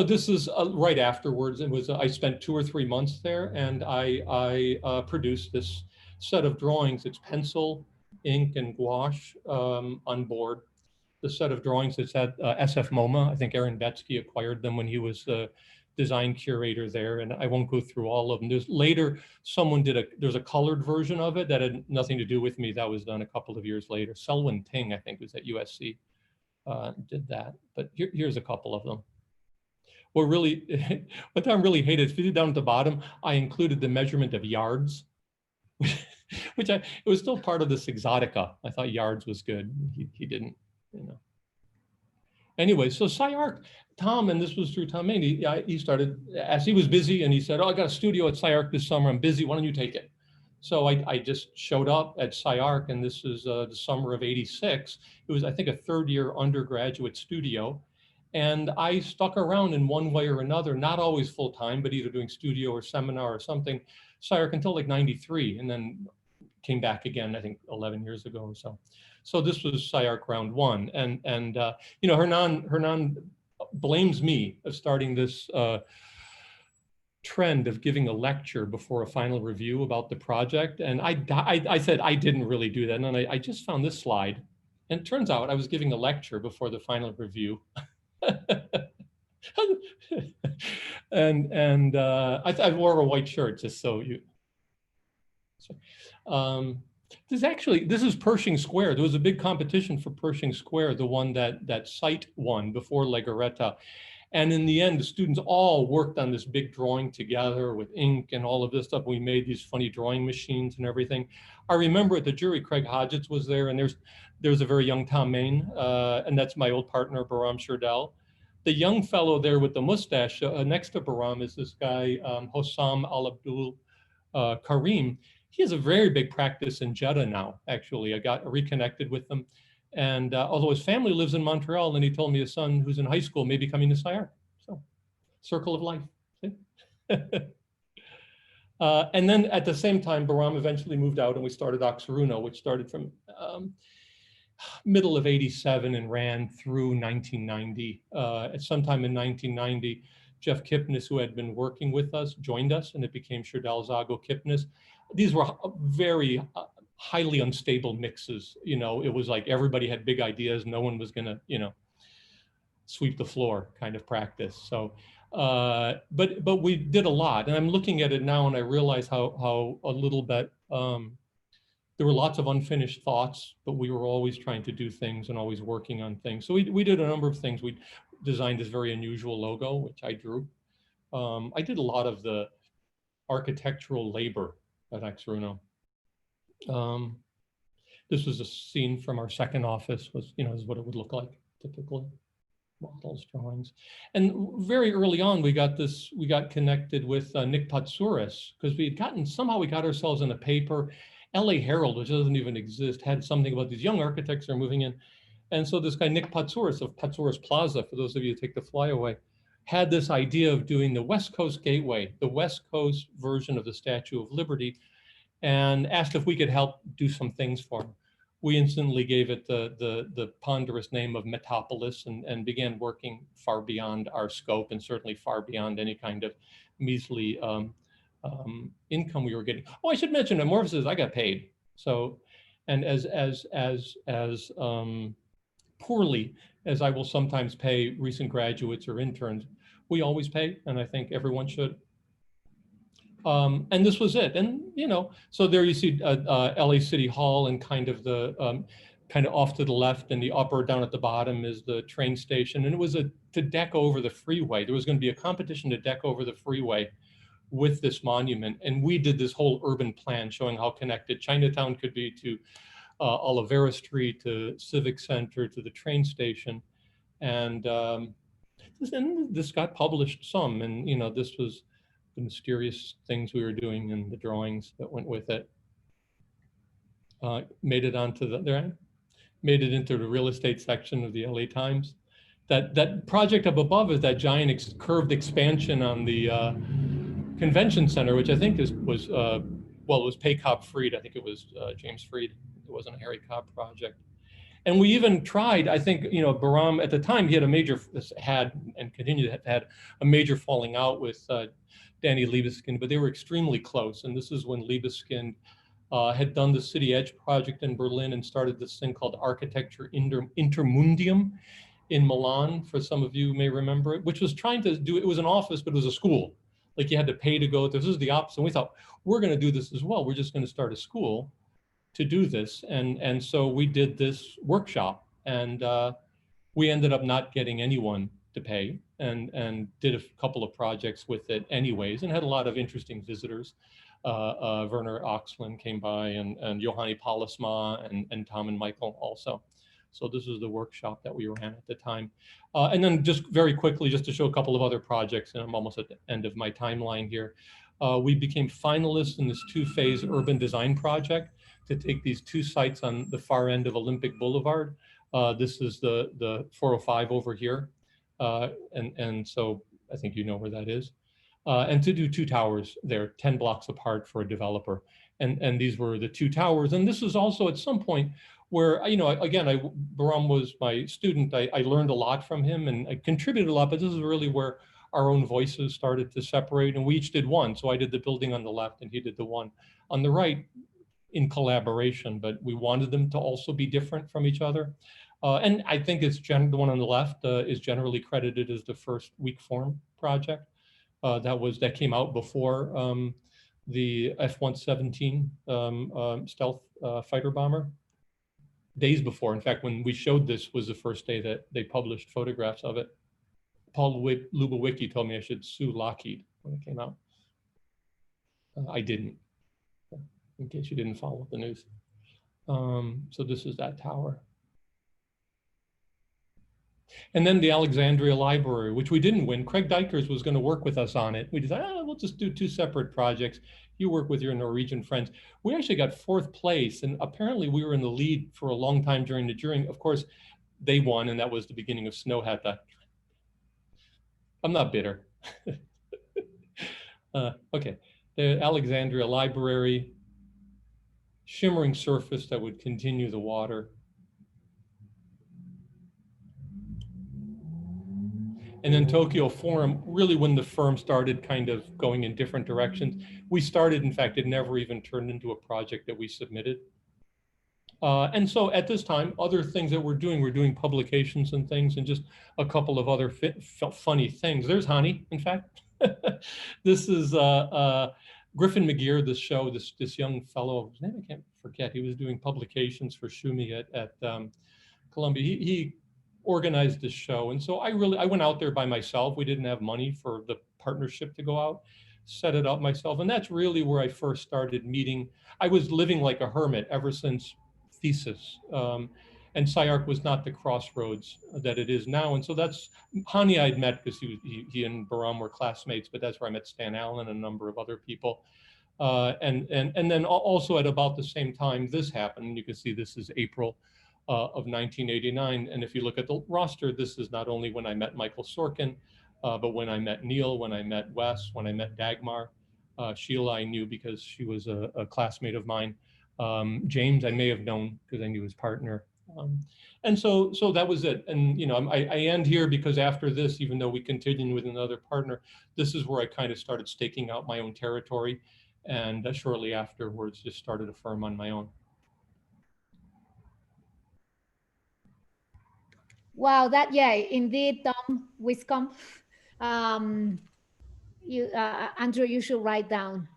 this is right afterwards. It was, I spent 2 or 3 months there, and I produced this set of drawings, it's pencil, ink, and gouache on board. The set of drawings that's at SF MoMA. I think Aaron Betsky acquired them when he was the design curator there, and I won't go through all of them. There's later, someone did there's a colored version of it that had nothing to do with me. That was done a couple of years later. Selwyn Ting, I think, was at USC, did that. But here's a couple of them. What I really hated, if you did down at the bottom, I included the measurement of yards, which it was still part of this Exotica. I thought yards was good. He didn't, you know. Anyway, so SCI-Arc, Tom, and this was through Tom Main, he started, as he was busy, and he said, oh, I got a studio at SCI-Arc this summer, I'm busy, why don't you take it? So I just showed up at SCI-Arc, and this is the summer of '86. It was, I think, a third-year undergraduate studio. And I stuck around in one way or another, not always full-time, but either doing studio or seminar or something, SCI-Arc until like '93, and then came back again, I think 11 years ago or so. So this was SCI-Arc round one. And you know, Hernan blames me of starting this trend of giving a lecture before a final review about the project. And I said I didn't really do that. And then I just found this slide. And it turns out I was giving a lecture before the final review. and I wore a white shirt just so you. This is Pershing Square. There was a big competition for Pershing Square, the one that site won before Legarreta. And in the end, the students all worked on this big drawing together with ink and all of this stuff. We made these funny drawing machines and everything. I remember at the jury, Craig Hodgetts was there, and there's a very young Tom Main, and that's my old partner, Bahram Sherdel. The young fellow there with the mustache next to Bahram is this guy, Hossam Al-Abdul Karim. He has a very big practice in Jeddah now, actually. I got reconnected with them. And although his family lives in Montreal, and he told me his son who's in high school may be coming to SCI-Arc. So, circle of life. See? And then at the same time, Bahram eventually moved out and we started RUNO, which started from middle of '87 and ran through 1990. At some time in 1990, Jeff Kipnis, who had been working with us, joined us, and it became Sherdel, Zago, Kipnis. These were very highly unstable mixes. You know, it was like everybody had big ideas. No one was gonna, you know, sweep the floor kind of practice. So, but we did a lot. And I'm looking at it now and I realize how a little bit, there were lots of unfinished thoughts, but we were always trying to do things and always working on things. So we did a number of things. We designed this very unusual logo, which I drew. I did a lot of the architectural labor at RUNO. This was a scene from our second office, was, you know, is what it would look like typically, models, drawings. And very early on, we got connected with Nick Patsouris, because somehow we got ourselves in a paper. LA Herald, which doesn't even exist, had something about these young architects that are moving in. And so this guy, Nick Patsouris of Patsouris Plaza, for those of you who take the flyaway, had this idea of doing the West Coast Gateway, the West Coast version of the Statue of Liberty, and asked if we could help do some things for him. We instantly gave it the ponderous name of Metropolis and began working far beyond our scope and certainly far beyond any kind of measly income we were getting. Oh, I should mention, Amorphous, I got paid. So, and as poorly as I will sometimes pay recent graduates or interns, we always pay, and I think everyone should. And this was it. And, you know, so there you see LA City Hall and kind of the, kind of off to the left, and the upper down at the bottom is the train station. And it was to deck over the freeway. There was going to be a competition to deck over the freeway with this monument. And we did this whole urban plan showing how connected Chinatown could be to Olivera Street, to Civic Center, to the train station. And this got published some, and, you know, this was the mysterious things we were doing and the drawings that went with it. Made it onto made it into the real estate section of the LA Times. That project up above is that giant curved expansion on the convention center, which I think was it was Pay Cobb Freed. I think it was James Freed. It wasn't a Harry Cobb project. And we even tried, I think, you know, Bahram at the time, he had and continued to have a major falling out with Danny Libeskind, but they were extremely close. And this is when Libeskind had done the City Edge project in Berlin and started this thing called Architecture Intermundium in Milan, for some of you may remember it, which was trying to do, it was an office, but it was a school. Like you had to pay to go. This is the opposite. And we thought, we're going to do this as well. We're just going to start a school to do this. And so we did this workshop, and we ended up not getting anyone to pay, and did a couple of projects with it anyways, and had a lot of interesting visitors. Werner Oxlin came by, and Johanni Paulusma, and Tom and Michael also. So this is the workshop that we ran at the time. And then just very quickly, just to show a couple of other projects, and I'm almost at the end of my timeline here. We became finalists in this 2-phase urban design project to take these 2 sites on the far end of Olympic Boulevard. This is the 405 over here. And so I think you know where that is. And to do 2 towers there, 10 blocks apart for a developer. And these were the 2 towers. And this was also at some point where, you know, again, Bahram was my student. I learned a lot from him, and I contributed a lot, but this is really where our own voices started to separate, and we each did one. So I did the building on the left and he did the one on the right in collaboration, but we wanted them to also be different from each other. And I think it's the one on the left is generally credited as the first weak form project that came out before the F-117 stealth fighter bomber. Days before, in fact, when we showed this was the first day that they published photographs of it. Paul Lubowicki told me I should sue Lockheed when it came out. I didn't, in case you didn't follow the news. So this is that tower. And then the Alexandria Library, which we didn't win. Craig Dykers was going to work with us on it. We decided, we'll just do 2 separate projects. You work with your Norwegian friends. We actually got 4th place, and apparently we were in the lead for a long time during the jury. Of course, they won, and that was the beginning of Snøhetta. I'm not bitter. Okay, the Alexandria Library, shimmering surface that would continue the water. And then Tokyo Forum, really when the firm started kind of going in different directions. We started, in fact, it never even turned into a project that we submitted. And so at this time, other things that we're doing publications and things, and just a couple of other funny things. There's Hani, in fact. This is Griffin McGeer, this young fellow, his name I can't forget. He was doing publications for Shumi at Columbia. He organized this show. And so I went out there by myself. We didn't have money for the partnership to go out, set it up myself. And that's really where I first started meeting. I was living like a hermit ever since thesis. And SCI-Arc was not the crossroads that it is now. And so that's Hani I'd met because he and Bahram were classmates, but that's where I met Stan Allen and a number of other people. And then also at about the same time this happened. You can see this is April of 1989. And if you look at the roster, this is not only when I met Michael Sorkin, but when I met Neil, when I met Wes, when I met Dagmar. Sheila I knew because she was a classmate of mine. James I may have known because I knew his partner. And so that was it. And you know, I end here because after this, even though we continued with another partner, this is where I kind of started staking out my own territory. And shortly afterwards, just started a firm on my own. Wow, yeah, indeed, Tom Wiscombe. Andrew, you should write down,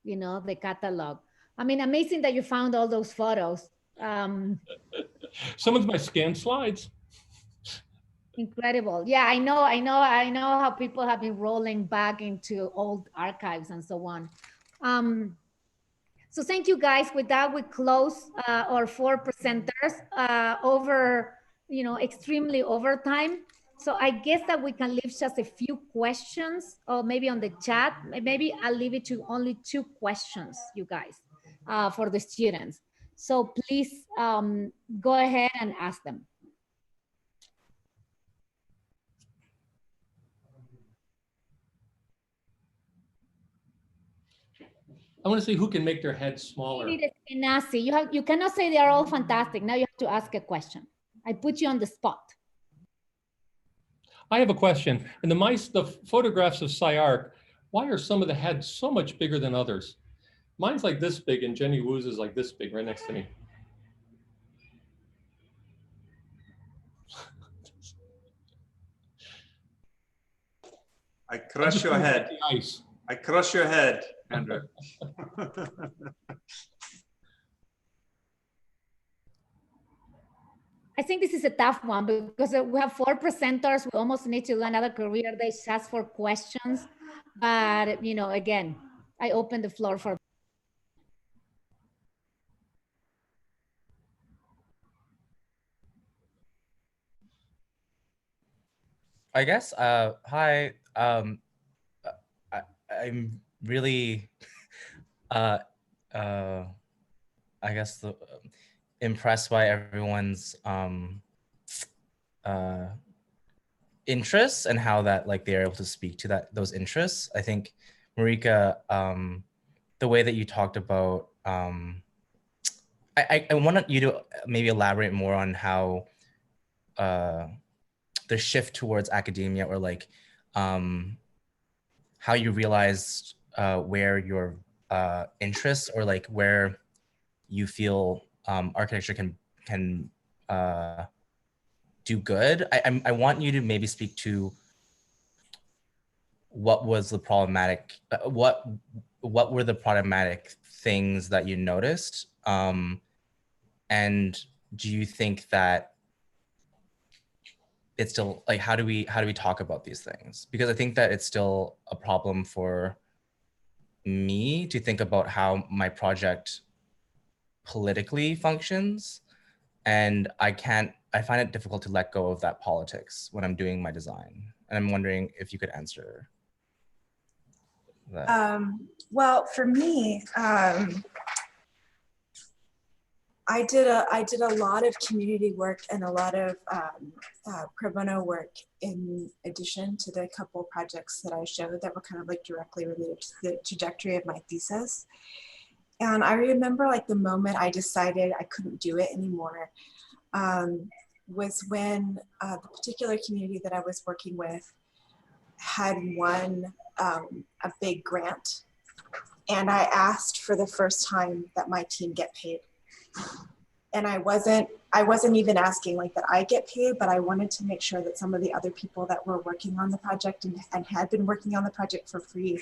you know, the catalog. I mean, amazing that you found all those photos. Some of my scanned slides. Incredible. Yeah, I know how people have been rolling back into old archives and so on. So thank you guys. With that, we close our 4 presenters over, you know, extremely over time. So I guess that we can leave just a few questions, or maybe on the chat. Maybe I'll leave it to only 2 questions, you guys, for the students. So please go ahead and ask them. I want to see who can make their heads smaller. You cannot say they are all fantastic. Now you have to ask a question. I put you on the spot. I have a question. In the photographs of SCI-Arc, why are some of the heads so much bigger than others? Mine's like this big and Jenny Wu's is like this big right next to me. I crush your head. Ice. I crush your head, Andrew. I think this is a tough one because we have 4 presenters. We almost need to do another career day just for questions. But, you know, again, I open the floor for. I guess, hi, I'm really, I guess, impressed by everyone's interests and how that, like, they're able to speak to those interests. I think, Marrikka, the way that you talked about, I wanted you to maybe elaborate more on how the shift towards academia, or like how you realized where your interests, or like where you feel architecture can do good. I want you to maybe speak to what was the problematic, what were the problematic things that you noticed, and do you think that it's still, like, how do we talk about these things? Because I think that it's still a problem for me to think about how my project politically functions, and I find it difficult to let go of that politics when I'm doing my design. And I'm wondering if you could answer that. Well, for me, I did a lot of community work and a lot of pro bono work in addition to the couple projects that I showed that were kind of like directly related to the trajectory of my thesis. And I remember, like, the moment I decided I couldn't do it anymore was when the particular community that I was working with had won a big grant. And I asked for the first time that my team get paid. And I wasn't even asking, like, that I get paid, but I wanted to make sure that some of the other people that were working on the project and had been working on the project for free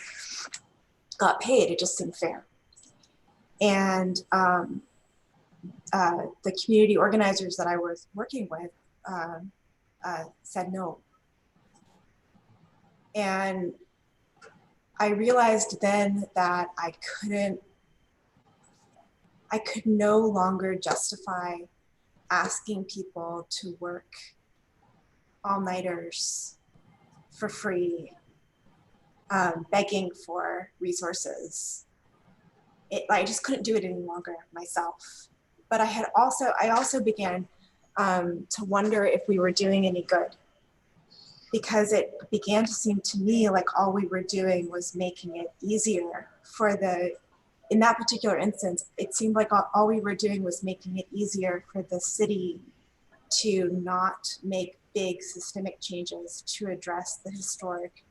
got paid. It just seemed fair. And the community organizers that I was working with said no. And I realized then that I could no longer justify asking people to work all-nighters for free, begging for resources. I just couldn't do it any longer myself. But I also began to wonder if we were doing any good, because it began to seem to me like all we were doing was making it easier for in that particular instance, it seemed like all we were doing was making it easier for the city to not make big systemic changes to address the historic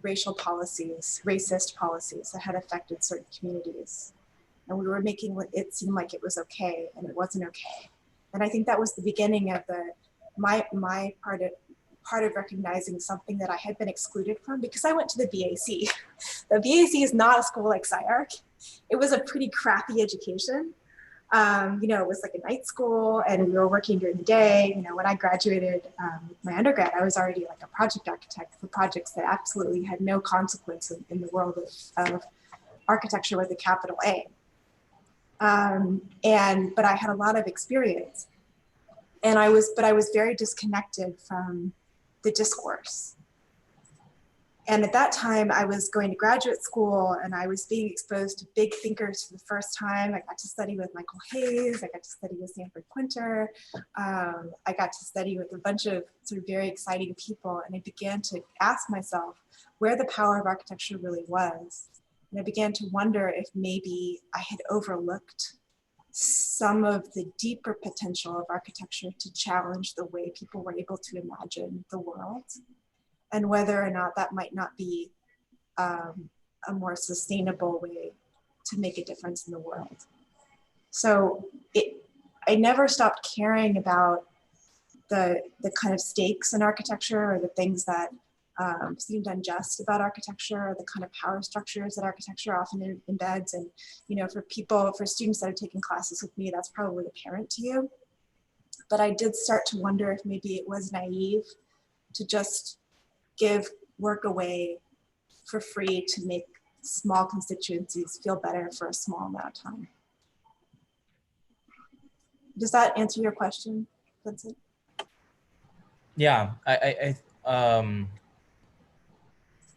racial policies, racist policies that had affected certain communities. And we were making it seem like it was okay, and it wasn't okay. And I think that was the beginning of my part of recognizing something that I had been excluded from, because I went to the VAC. The VAC is not a school like SCI-Arc. It was a pretty crappy education. You know, it was like a night school, and we were working during the day. You know, when I graduated with my undergrad, I was already like a project architect for projects that absolutely had no consequence in the world of architecture with a capital A. But I had a lot of experience, and I was very disconnected from the discourse. And at that time, I was going to graduate school, and I was being exposed to big thinkers for the first time. I got to study with Michael Hayes. I got to study with Sanford Quinter. I got to study with a bunch of sort of very exciting people. And I began to ask myself where the power of architecture really was. And I began to wonder if maybe I had overlooked some of the deeper potential of architecture to challenge the way people were able to imagine the world, and whether or not that might not be a more sustainable way to make a difference in the world. So I never stopped caring about the kind of stakes in architecture, or the things that seemed unjust about architecture, or the kind of power structures that architecture often embeds. And, you know, for students that are taking classes with me, that's probably apparent to you. But I did start to wonder if maybe it was naive to just give work away for free to make small constituencies feel better for a small amount of time. Does that answer your question, Vincent? Yeah,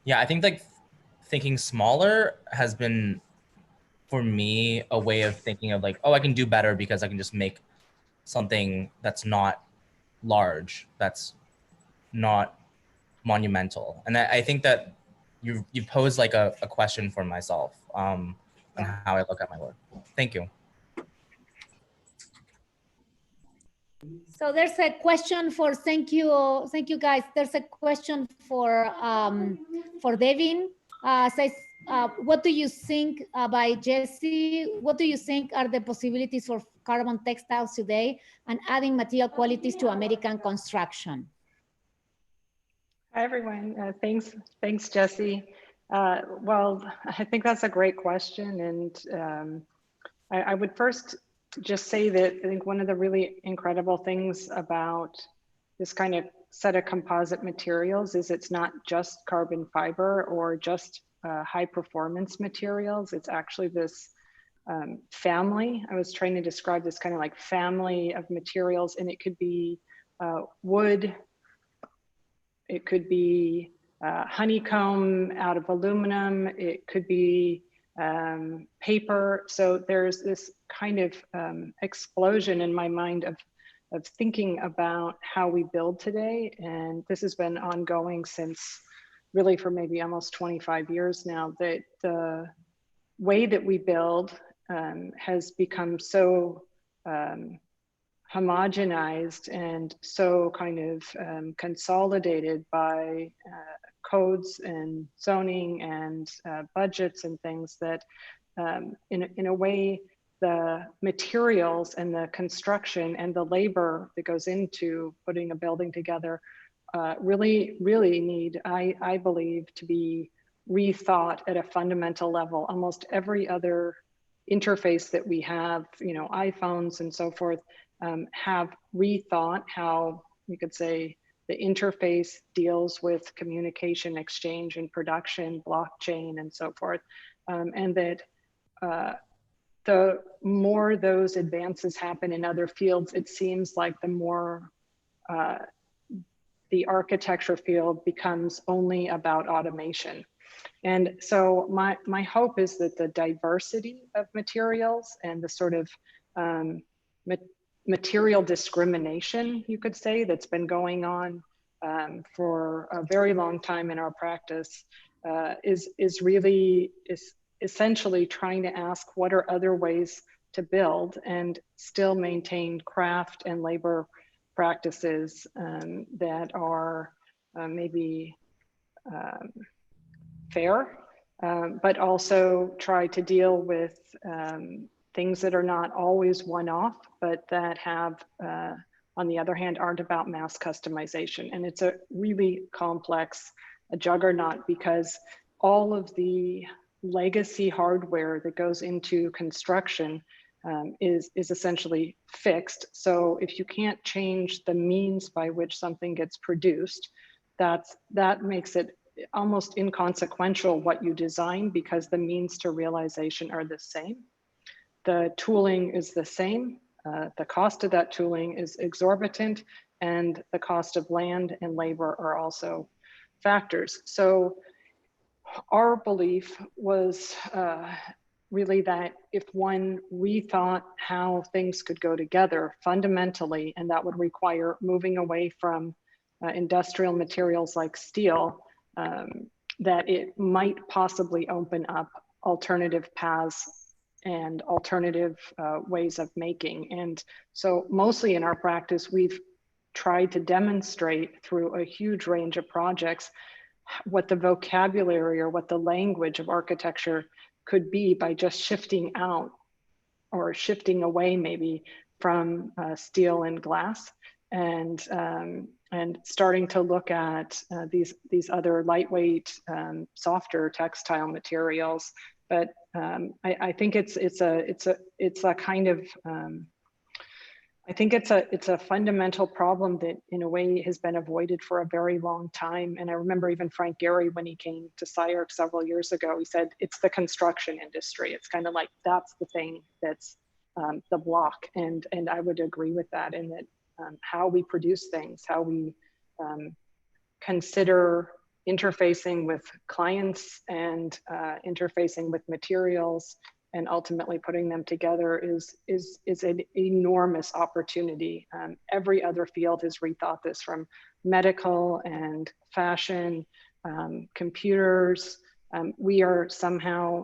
yeah, I think like thinking smaller has been, for me, a way of thinking of like, oh, I can do better because I can just make something that's not large, that's not monumental. And I think that you posed like a question for myself on how I look at my work. Thank you. So there's a question for, thank you guys. There's a question for Devyn. Says, what do you think, by Jesse, what do you think are the possibilities for carbon textiles today and adding material qualities to American construction? Hi, everyone. Thanks, Jesse. Well, I think that's a great question. And I would first just say that I think one of the really incredible things about this kind of set of composite materials is it's not just carbon fiber or just high performance materials. It's actually this family. I was trying to describe this kind of like family of materials, and it could be wood, it could be honeycomb out of aluminum, it could be paper. So there's this kind of explosion in my mind of thinking about how we build today. And this has been ongoing since really for maybe almost 25 years now, that the way that we build has become so homogenized and so kind of consolidated by codes and zoning and budgets and things that in a way the materials and the construction and the labor that goes into putting a building together really need, I believe, to be rethought at a fundamental level. Almost every other interface that we have, you know, iPhones and so forth, have rethought how you could say the interface deals with communication, exchange, and production, blockchain, and so forth. And that the more those advances happen in other fields, it seems like the more the architecture field becomes only about automation. And so my hope is that the diversity of materials and the sort of material discrimination, you could say, that's been going on for a very long time in our practice is essentially trying to ask what are other ways to build and still maintain craft and labor practices that are maybe fair, but also try to deal with things that are not always one-off, but that have, on the other hand, aren't about mass customization. And it's a really complex juggernaut because all of the legacy hardware that goes into construction is essentially fixed. So if you can't change the means by which something gets produced, that makes it almost inconsequential what you design because the means to realization are the same. The tooling is the same. The cost of that tooling is exorbitant, and the cost of land and labor are also factors. So our belief was really that if one rethought how things could go together fundamentally, and that would require moving away from industrial materials like steel, that it might possibly open up alternative paths and alternative ways of making. And so mostly in our practice, we've tried to demonstrate through a huge range of projects what the vocabulary or what the language of architecture could be by just shifting out or shifting away maybe from steel and glass, and starting to look at these other lightweight, softer textile materials. But I think it's a kind of I think it's a fundamental problem that in a way has been avoided for a very long time. And I remember even Frank Gehry, when he came to SCI-Arc several years ago, he said, it's the construction industry. It's kind of like, that's the thing that's the block. And I would agree with that, in that how we produce things, how we consider interfacing with clients and interfacing with materials, and ultimately putting them together is an enormous opportunity. Every other field has rethought this, from medical and fashion, computers. We are somehow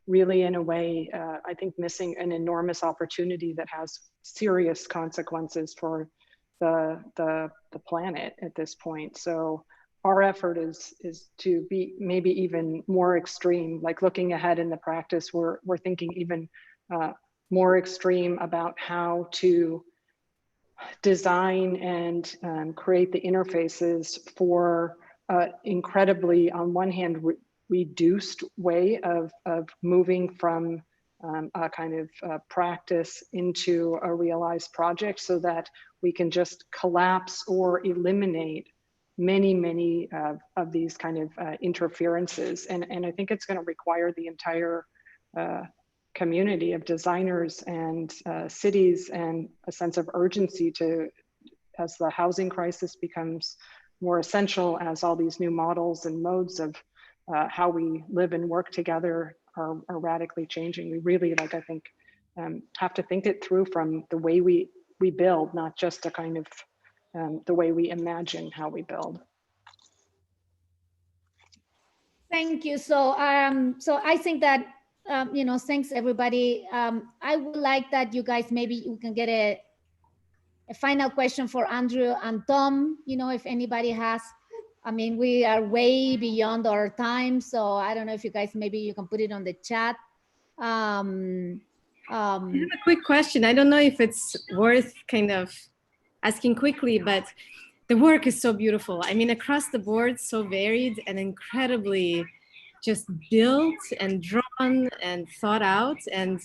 really, in a way, I think, missing an enormous opportunity that has serious consequences for the planet at this point. So our effort is to be maybe even more extreme, like looking ahead in the practice, we're thinking even more extreme about how to design and create the interfaces for incredibly, on one hand, reduced way of moving from a kind of practice into a realized project, so that we can just collapse or eliminate many of these kind of interferences. And I think it's going to require the entire community of designers and cities, and a sense of urgency to, as the housing crisis becomes more essential, as all these new models and modes of how we live and work together are radically changing. We really, like, I think, have to think it through from the way we build, not just a kind of the way we imagine how we build. Thank you. So I think that, you know, thanks everybody. I would like that you guys, maybe we can get a final question for Andrew and Tom, you know, if anybody has. I mean, we are way beyond our time, so I don't know if you guys, maybe you can put it on the chat. I have a quick question. I don't know if it's worth kind of asking quickly, but the work is so beautiful. I mean, across the board, so varied and incredibly just built and drawn and thought out and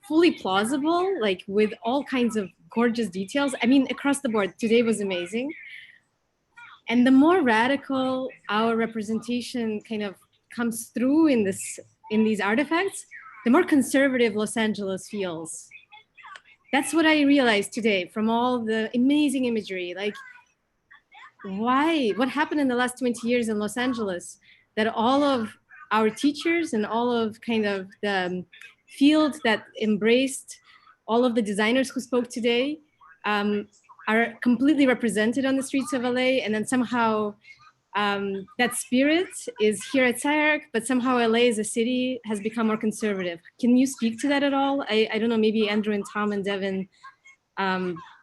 fully plausible, like with all kinds of gorgeous details. I mean, across the board, today was amazing. And the more radical our representation kind of comes through in these artifacts, the more conservative Los Angeles feels. That's what I realized today from all the amazing imagery. Like, why? What happened in the last 20 years in Los Angeles that all of our teachers and all of kind of the field that embraced all of the designers who spoke today are completely represented on the streets of LA, and then somehow that spirit is here at SCI-Arc, but somehow LA as a city has become more conservative. Can you speak to that at all? I don't know, maybe Andrew and Tom and Devyn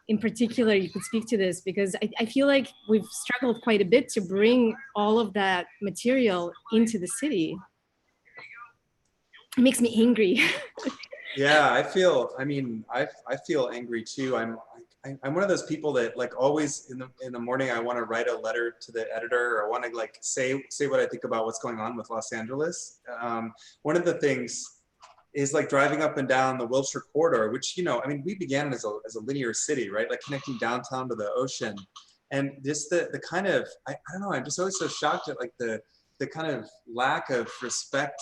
in particular, you could speak to this, because I feel like we've struggled quite a bit to bring all of that material into the city. It makes me angry. Yeah, I feel angry too. I'm one of those people that, like, always in the morning I want to write a letter to the editor, or I want to, like, say what I think about what's going on with Los Angeles. One of the things is, like, driving up and down the Wilshire corridor, which, you know, I mean, we began as a linear city, right? Like, connecting downtown to the ocean, and just the kind of, I don't know, I'm just always so shocked at, like, the kind of lack of respect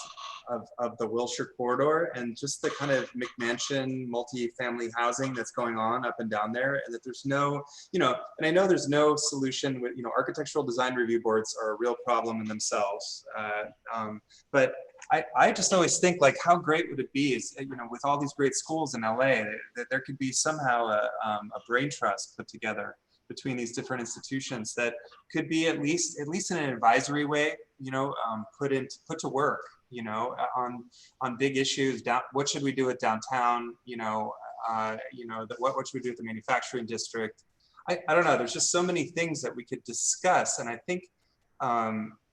of the Wilshire corridor, and just the kind of McMansion multi-family housing that's going on up and down there, and that there's no, you know, and I know there's no solution with, you know, architectural design review boards are a real problem in themselves. But I just always think, like, how great would it be, is, you know, with all these great schools in LA, that there could be somehow a brain trust put together between these different institutions that could be at least in an advisory way, you know, put to work, you know, on big issues. What should we do with downtown? You know, what should we do with the manufacturing district? I don't know. There's just so many things that we could discuss, and I think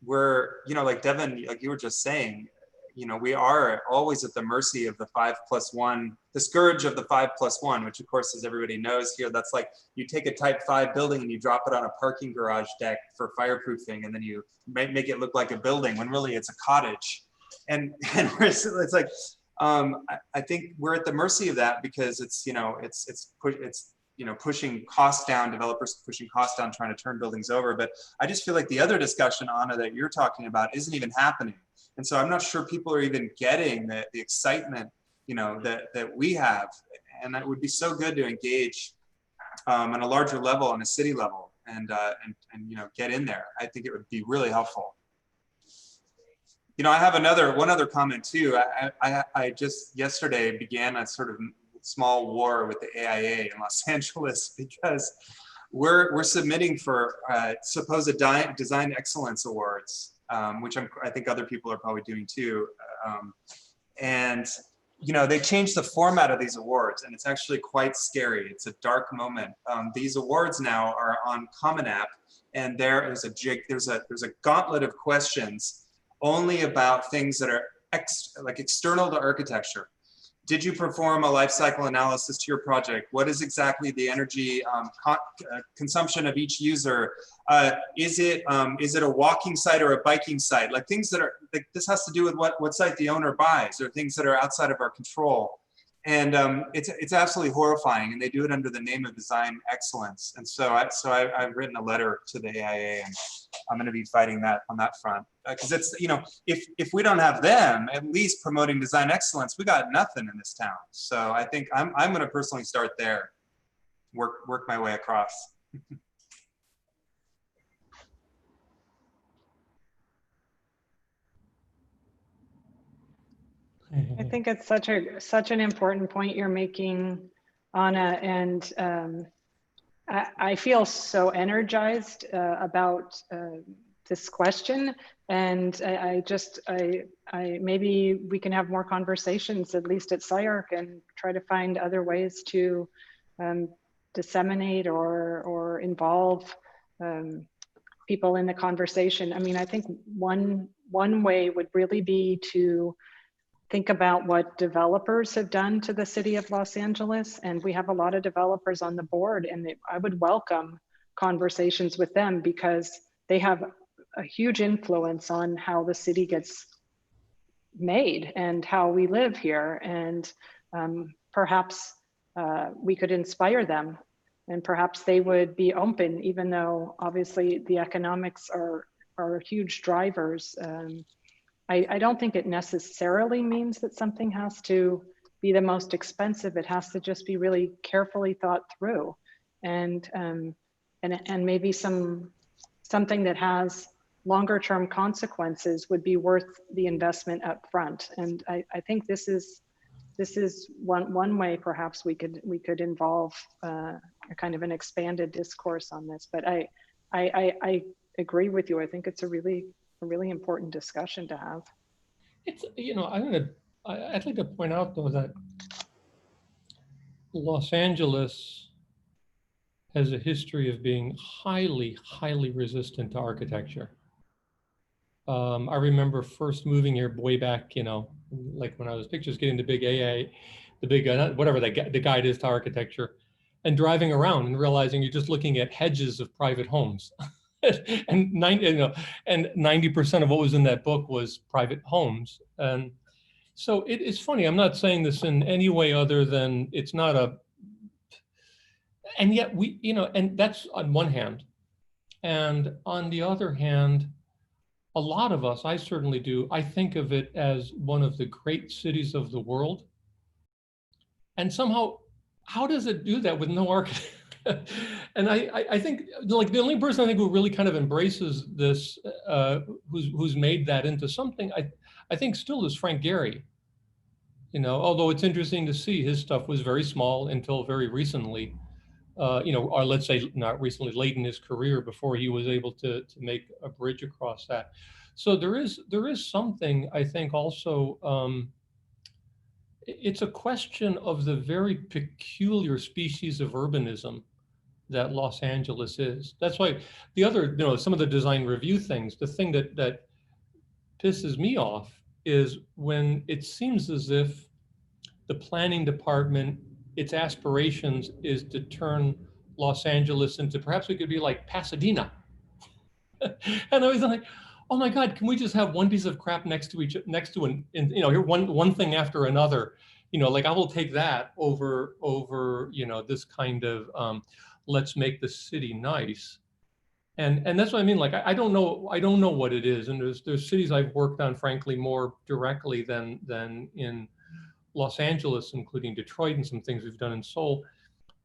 we're, you know, like Devyn, like you were just saying, you know, we are always at the mercy of the 5+1, the scourge of the 5+1, which of course, as everybody knows here, that's like you take a type 5 building and you drop it on a parking garage deck for fireproofing, and then you make it look like a building when really it's a cottage. And it's like, I think we're at the mercy of that because it's, you know, it's you know, pushing costs down, developers pushing costs down, trying to turn buildings over. But I just feel like the other discussion, Anna, that you're talking about isn't even happening. And so I'm not sure people are even getting the excitement, you know, that we have. And it would be so good to engage on a larger level, on a city level, and you know, get in there. I think it would be really helpful. You know, I have one other comment too. I just yesterday began a sort of small war with the AIA in Los Angeles because we're submitting for supposed design excellence awards, which I think other people are probably doing too. And you know, they changed the format of these awards, and it's actually quite scary. It's a dark moment. These awards now are on Common App, and there's a gauntlet of questions only about things that are like external to architecture. Did you perform a life cycle analysis to your project? What is exactly the energy consumption of each user? Is it a walking site or a biking site? Like things that are, like, this has to do with what site the owner buys, or things that are outside of our control. And it's absolutely horrifying, and they do it under the name of design excellence. And so I've written a letter to the AIA, and I'm going to be fighting that on that front, because it's, you know, if we don't have them at least promoting design excellence, we got nothing in this town. So I think I'm going to personally start there, work my way across. I think it's such an important point you're making, Anna, and I feel so energized about this question, and I maybe we can have more conversations, at least at SCI-Arc, and try to find other ways to disseminate or involve people in the conversation. I mean, I think one way would really be to think about what developers have done to the city of Los Angeles. And we have a lot of developers on the board, and I would welcome conversations with them because they have a huge influence on how the city gets made and how we live here. And perhaps we could inspire them, and perhaps they would be open, even though obviously the economics are huge drivers. I don't think it necessarily means that something has to be the most expensive. It has to just be really carefully thought through, and maybe something that has longer term consequences would be worth the investment up front. And I think this is one way perhaps we could involve a kind of an expanded discourse on this. But I agree with you. I think it's a really important discussion to have. It's, you know, I'd like to point out though that Los Angeles has a history of being highly resistant to architecture. I remember first moving here way back, you know, like when I was just getting the big AA, the big, whatever the guide is to architecture, and driving around and realizing you're just looking at hedges of private homes. And 90% of what was in that book was private homes. And so it's funny, I'm not saying this in any way other than it's not a, and yet we, you know, and that's on one hand. And on the other hand, a lot of us, I certainly do, I think of it as one of the great cities of the world. And somehow, how does it do that with no architect? And I think, like, the only person I think who really kind of embraces this, who's made that into something, I think still is Frank Gehry. You know, although it's interesting to see his stuff was very small until very recently, you know, or let's say not recently, late in his career before he was able to make a bridge across that. So there is something, I think, also, it's a question of the very peculiar species of urbanism that Los Angeles is. That's why the other, you know, some of the design review things, the thing that pisses me off is when it seems as if the planning department, its aspirations is to turn Los Angeles into, perhaps we could be like Pasadena. And I was like, oh my God, can we just have one piece of crap next to here one thing after another, like I will take that over this kind of let's make the city nice. And that's what I mean. Like, I don't know what it is. And there's cities I've worked on, frankly, more directly than in Los Angeles, including Detroit and some things we've done in Seoul.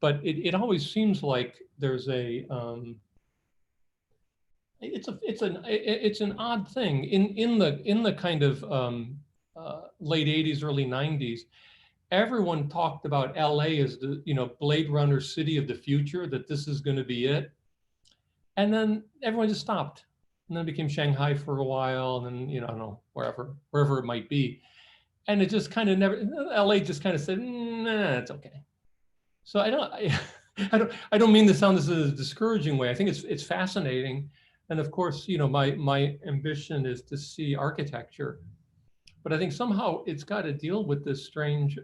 But it always seems like there's a, it's an odd thing in the kind of late 80s, early 90s. Everyone talked about LA as the Blade Runner city of the future, that this is going to be it. And then everyone just stopped, and then it became Shanghai for a while, and then I don't know, wherever it might be, and it just kind of never. LA just kind of said, nah, it's okay. So I don't mean to sound this in a discouraging way. I think it's fascinating, and of course, my ambition is to see architecture, but I think somehow it's got to deal with this strange.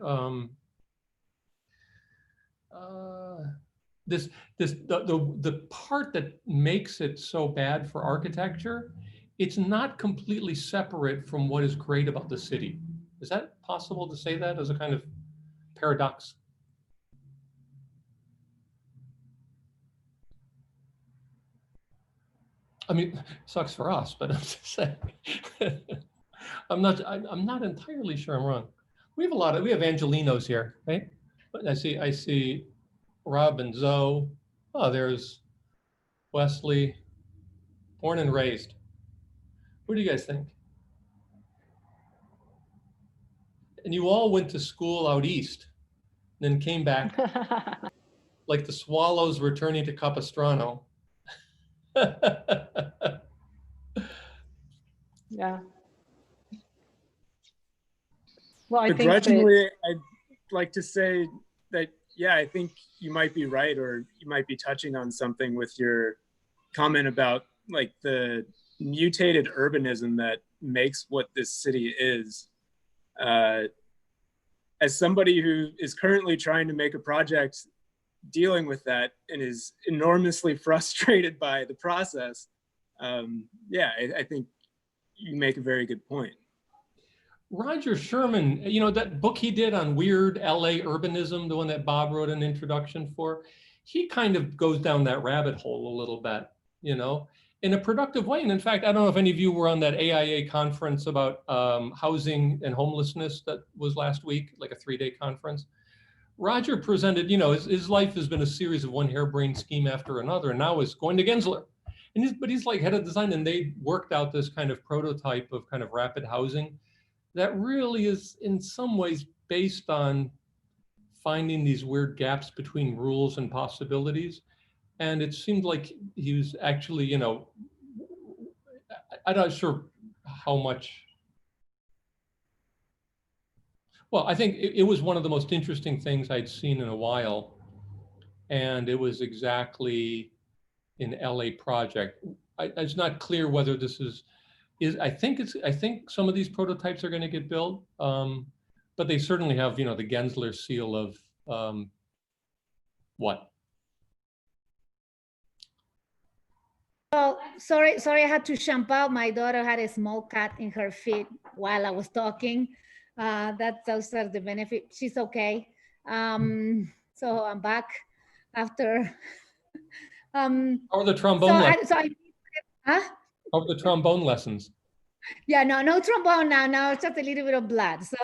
The part that makes it so bad for architecture, it's not completely separate from what is great about the city. Is that possible to say that as a kind of paradox? I mean, sucks for us, but I'm just saying. I'm not entirely sure I'm wrong. We have Angelinos here, right? I see Rob and Zoe. Oh, there's Wesley, born and raised. What do you guys think? And you all went to school out east, then came back like the swallows returning to Capistrano. Yeah. Well, I think begrudgingly, I'd like to say that, yeah, I think you might be right, or you might be touching on something with your comment about like the mutated urbanism that makes what this city is. As somebody who is currently trying to make a project dealing with that and is enormously frustrated by the process, yeah, I think you make a very good point. Roger Sherman, that book he did on weird LA urbanism, the one that Bob wrote an introduction for, he kind of goes down that rabbit hole a little bit, in a productive way. And in fact, I don't know if any of you were on that AIA conference about housing and homelessness that was last week, like a 3-day conference. Roger presented, his life has been a series of one harebrained scheme after another, and now is going to Gensler. But he's like head of design, and they worked out this kind of prototype of kind of rapid housing that really is in some ways based on finding these weird gaps between rules and possibilities. And it seemed like he was actually, I'm not sure how much. Well, I think it was one of the most interesting things I'd seen in a while. And it was exactly an LA project. It's not clear whether this I think some of these prototypes are going to get built, but they certainly have, the Gensler seal of what? Oh, sorry, I had to jump out. My daughter had a small cat in her feet while I was talking. Those are the benefits. She's okay. So I'm back after. How are the trombone lessons? Huh? How are the trombone lessons? Yeah, no trombone now. Now it's just a little bit of blood. So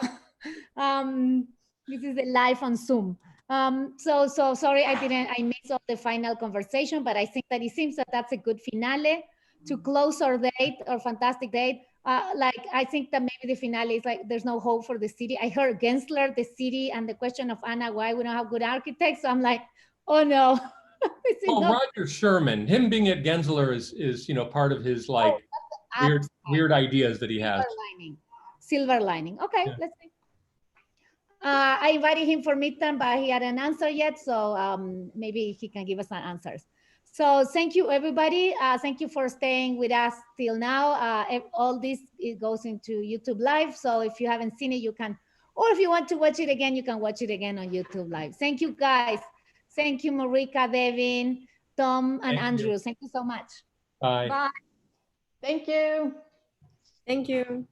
this is the live on Zoom. So sorry, I missed all the final conversation, but I think that it seems that that's a good finale to close our date, our fantastic date. I think that maybe the finale is like, there's no hope for the city. I heard Gensler, the city, and the question of Anna, why we don't have good architects. So I'm like, oh no. Roger Sherman, him being at Gensler is part of his weird ideas that he has. Silver lining. Okay, yeah. Let's see. I invited him for midterm, but he hadn't answered yet. So maybe he can give us some answers. So thank you, everybody. Thank you for staying with us till now. All this, it goes into YouTube Live. So if you haven't seen it, you can, or if you want to watch it again, you can watch it again on YouTube Live. Thank you, guys. Thank you, Marrikka, Devyn, Tom, and Andrew. Thank you so much. Bye. Bye. Thank you. Thank you.